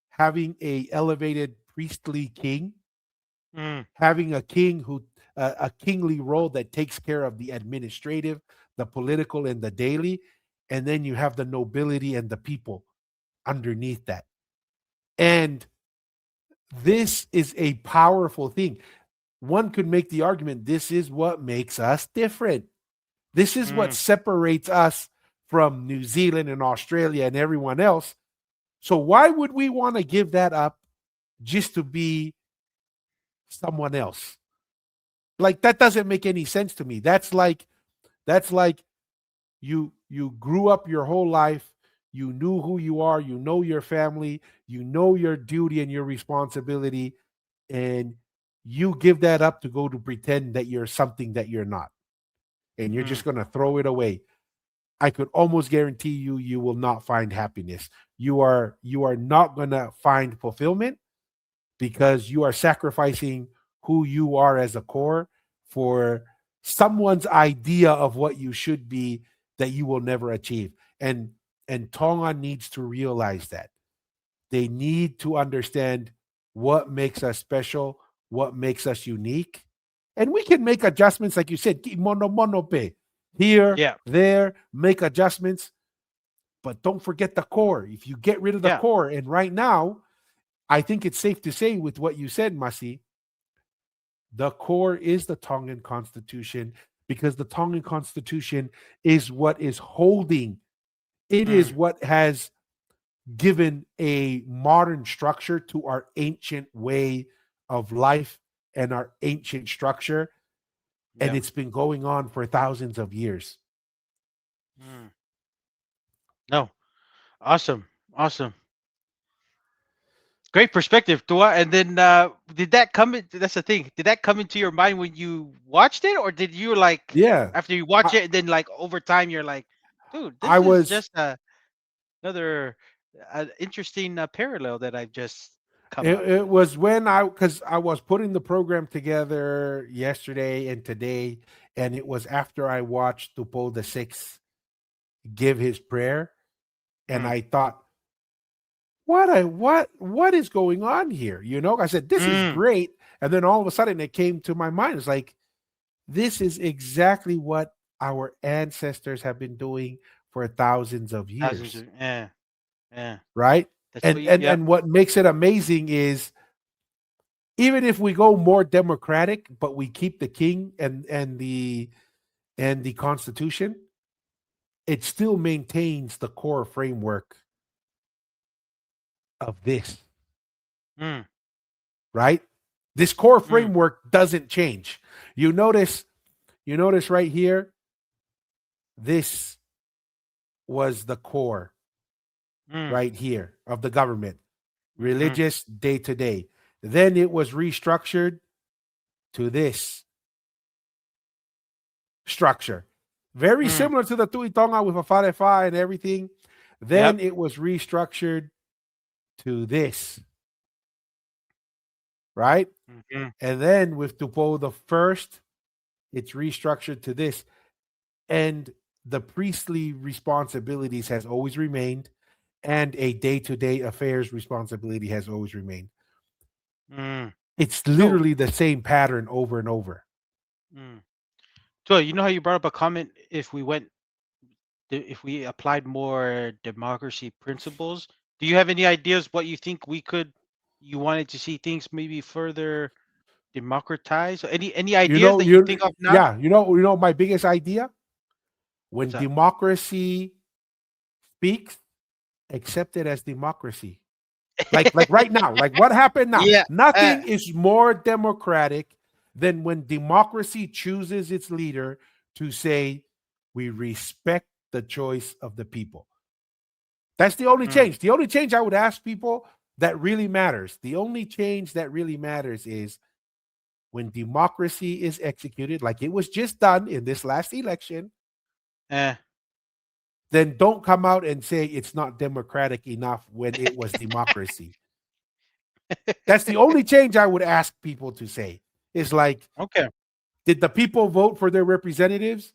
Speaker 2: having a elevated priestly king,
Speaker 1: mm,
Speaker 2: having a king who a kingly role that takes care of the administrative, the political, and the daily, and then you have the nobility and the people underneath that. And this is a powerful thing. One could make the argument this is what makes us different. This is what
Speaker 1: mm,
Speaker 2: separates us from New Zealand and Australia and everyone else. So why would we want to give that up just to be someone else? Like, that doesn't make any sense to me. That's like you grew up your whole life, you knew who you are, you know your family, you know your duty and your responsibility, and you give that up to go to pretend that you're something that you're not, and you're
Speaker 1: mm,
Speaker 2: just going to throw it away. I could almost guarantee you will not find happiness. You are not going to find fulfillment, because you are sacrificing who you are as a core for someone's idea of what you should be that you will never achieve. And Tonga needs to realize that. They need to understand what makes us special, what makes us unique. And we can make adjustments, like you said, here,
Speaker 1: Yeah.
Speaker 2: there, make adjustments, but don't forget the core. If you get rid of the
Speaker 1: Yeah.
Speaker 2: core, and right now, I think it's safe to say with what you said, Masi, the core is the Tongan Constitution, because the Tongan Constitution is what is holding. It is what has given a modern structure to our ancient way of life and our ancient structure. And
Speaker 1: Yeah.
Speaker 2: it's been going on for thousands of years.
Speaker 1: No. Awesome. Awesome. Great perspective, Tua. And then did that come in? That's the thing. Did that come into your mind when you watched it, or did you like
Speaker 2: Yeah.
Speaker 1: after you watch it and then like over time you're like, dude,
Speaker 2: I
Speaker 1: this is
Speaker 2: was
Speaker 1: just another interesting parallel that I've just come
Speaker 2: it,
Speaker 1: up
Speaker 2: it
Speaker 1: with.
Speaker 2: was when because I was putting the program together yesterday and today, and it was after I watched Tupou VI give his prayer, and I thought, what is going on here? I said, this is great. And then all of a sudden it came to my mind. It's like, this is exactly what our ancestors have been doing for thousands of
Speaker 1: Thousands
Speaker 2: years.
Speaker 1: of yeah, yeah.
Speaker 2: Right.
Speaker 1: That's
Speaker 2: And
Speaker 1: what you,
Speaker 2: and
Speaker 1: yep.
Speaker 2: and what makes it amazing is, even if we go more democratic, but we keep the king and the constitution, it still maintains the core framework of this.
Speaker 1: Mm,
Speaker 2: Right? This core
Speaker 1: mm,
Speaker 2: framework doesn't change. You notice right here, this was the core right here of the government, religious day to day. Then it was restructured to this structure, very similar to the Tu'i Tonga with a wharewa and everything. Then
Speaker 1: Yep.
Speaker 2: it was restructured to this, right? And then with Tupou the First, it's restructured to this. And the priestly responsibilities has always remained, and a day-to-day affairs responsibility has always remained. It's literally the same pattern over and over.
Speaker 1: So you know how you brought up a comment if we applied more democracy principles. Do you have any ideas what you think you wanted to see things maybe further democratized? Any ideas that you think of now?
Speaker 2: Yeah, my biggest idea, when
Speaker 1: What's that?
Speaker 2: democracy speaks, accept it as democracy. Like right now, like what happened now?
Speaker 1: Yeah.
Speaker 2: Nothing is more democratic than when democracy chooses its leader to say, we respect the choice of the people. That's the only change. The only change I would ask people that really matters, the only change that really matters is when democracy is executed, like it was just done in this last election, then don't come out and say it's not democratic enough when it was democracy. That's the only change I would ask people to say. Is like,
Speaker 1: Okay.
Speaker 2: did the people vote for their representatives?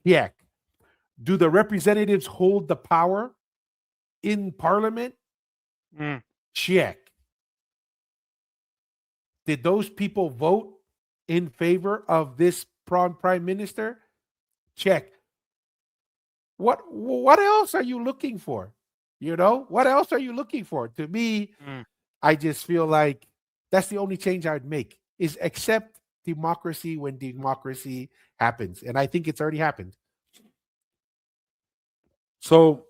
Speaker 2: Yeah. Do the representatives hold the power in parliament? Check. Did those people vote in favor of this prime minister? Check. What else are you looking for? What else are you looking for? To me, I just feel like that's the only change I would make, is accept democracy when democracy happens. And I think it's already happened. So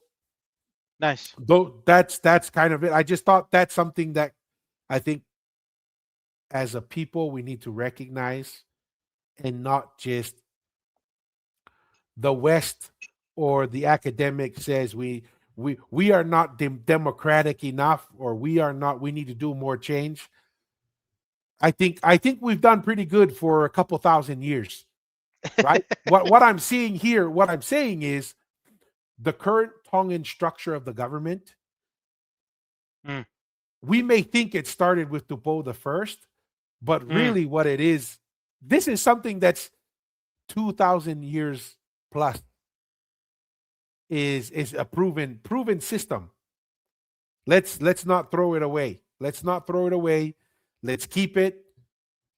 Speaker 1: Nice.
Speaker 2: though that's kind of it. I just thought that's something that I think as a people we need to recognize, and not just the West or the academic says we are not democratic enough, or we need to do more change. I think we've done pretty good for a couple thousand years, right? what I'm seeing here, what I'm saying is the current Tongan structure of the government. We may think it started with Tupou the First, but really what it is, this is something that's 2,000 years plus. Is a proven system. Let's not throw it away. Let's not throw it away. Let's keep it.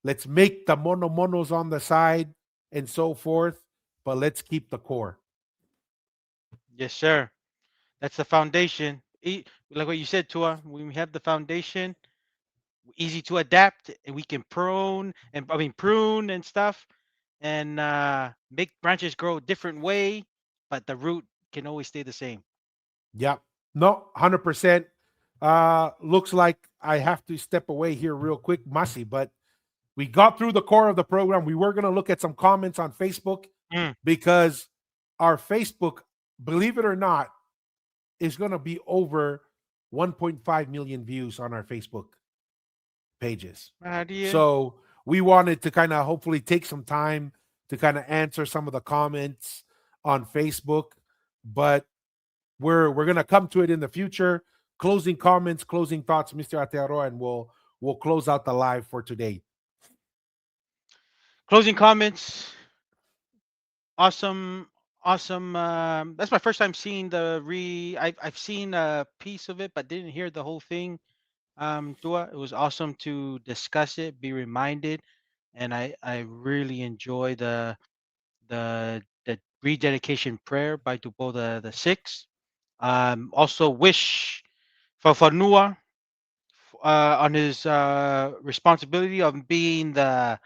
Speaker 2: Let's make the monos on the side and so forth, but let's keep the core.
Speaker 1: Yes, sir. That's the foundation. Like what you said, Tua, when we have the foundation, easy to adapt, and we can prune and stuff, and make branches grow a different way, but the root can always stay the same.
Speaker 2: Yeah. No, 100%. Looks like I have to step away here real quick, Masi, but we got through the core of the program. We were going to look at some comments on Facebook because our Facebook, believe it or not, is going to be over 1.5 million views on our Facebook pages. So we wanted to kind of hopefully take some time to kind of answer some of the comments on Facebook, but we're going to come to it in the future. Closing comments, closing thoughts, Mr. Aotearoa, and we'll close out the live for today.
Speaker 1: Closing comments. Awesome. That's my first time seeing I've seen a piece of it, but didn't hear the whole thing. Tua, it was awesome to discuss it, be reminded, and I really enjoy the rededication prayer by Tupou the sixth. Also wish Fakafanua on his responsibility of being the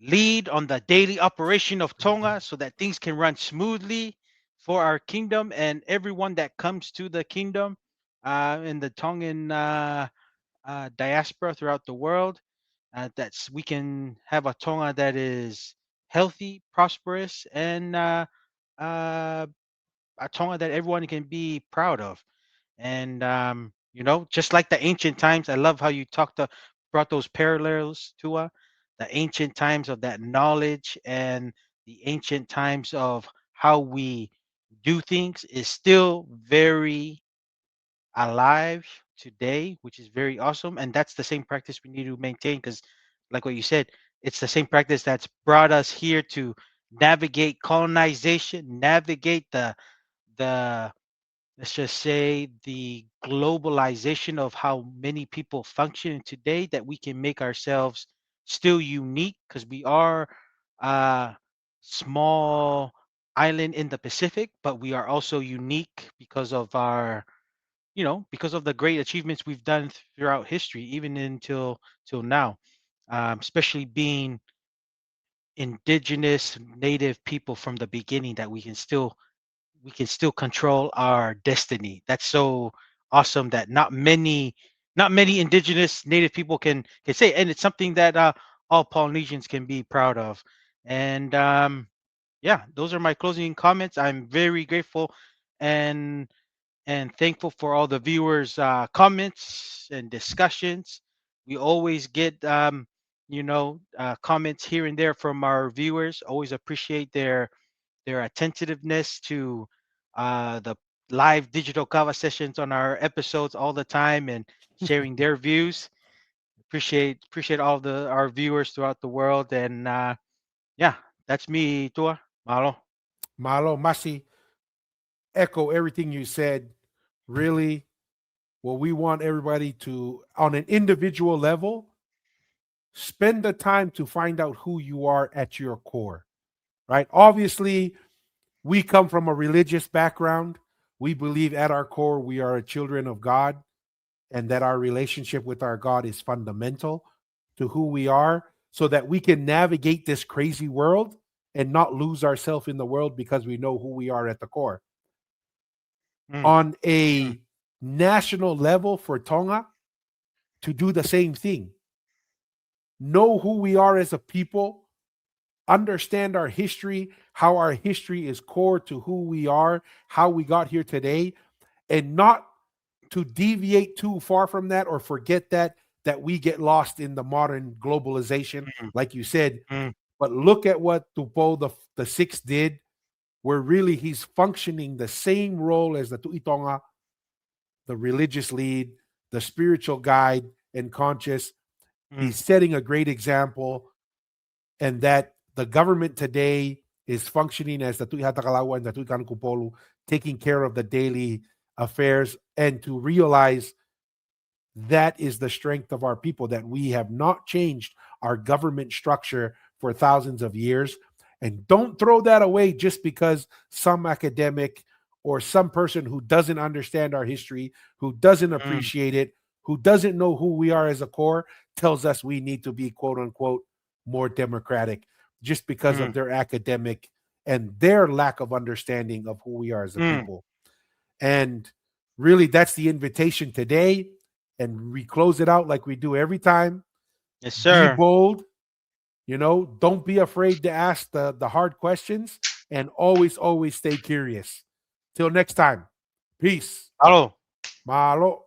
Speaker 1: lead on the daily operation of Tonga so that things can run smoothly for our kingdom and everyone that comes to the kingdom in the Tongan diaspora throughout the world. That's we can have a Tonga that is healthy, prosperous, and uh, a Tonga that everyone can be proud of. And just like the ancient times, I love how you brought those parallels to the ancient times of that knowledge and the ancient times of how we do things is still very alive today, which is very awesome. And that's the same practice we need to maintain because, like what you said, it's the same practice that's brought us here to navigate colonization, navigate the let's just say the globalization of how many people function today, that we can make ourselves still unique because we are a small island in the Pacific, but we are also unique because of because of the great achievements we've done throughout history, even until till now, especially being indigenous native people from the beginning, that we can still control our destiny. That's so awesome that not many indigenous native people can say, and it's something that all Polynesians can be proud of. And yeah, those are my closing comments. I'm very grateful and thankful for all the viewers' comments and discussions. We always get comments here and there from our viewers. Always appreciate their attentiveness to the live digital Kava sessions on our episodes all the time and sharing their views. Appreciate all our viewers throughout the world. And yeah, that's me, Tua. Mahalo.
Speaker 2: Mahalo, Masi, echo everything you said. Really, well, we want everybody to, on an individual level, spend the time to find out who you are at your core, right? Obviously, we come from a religious background. We believe at our core we are children of God and that our relationship with our God is fundamental to who we are so that we can navigate this crazy world and not lose ourselves in the world because we know who we are at the core. On a national level for Tonga, to do the same thing. Know who we are as a people, understand our history, how our history is core to who we are, how we got here today, and not to deviate too far from that or forget that we get lost in the modern globalization, like you said. But look at what Tupou the sixth did, where really he's functioning the same role as the Tu'i Tonga, the religious lead, the spiritual guide and conscious. He's setting a great example, and that the government today is functioning as the Tu'i Hatakalaua and the Tu'i Kanukupolu, taking care of the daily affairs, and to realize That is the strength of our people, that we have not changed our government structure for thousands of years. And don't throw that away just because some academic or some person who doesn't understand our history, who doesn't appreciate it, who doesn't know who we are as a core, tells us we need to be, quote unquote, more democratic, just because of their academic and their lack of understanding of who we are as a people. And really, that's the invitation today. And we close it out like we do every time.
Speaker 1: Yes, sir.
Speaker 2: Be bold. Don't be afraid to ask the hard questions, and always stay curious. Till next time. Peace.
Speaker 1: Mahalo.
Speaker 2: Mahalo.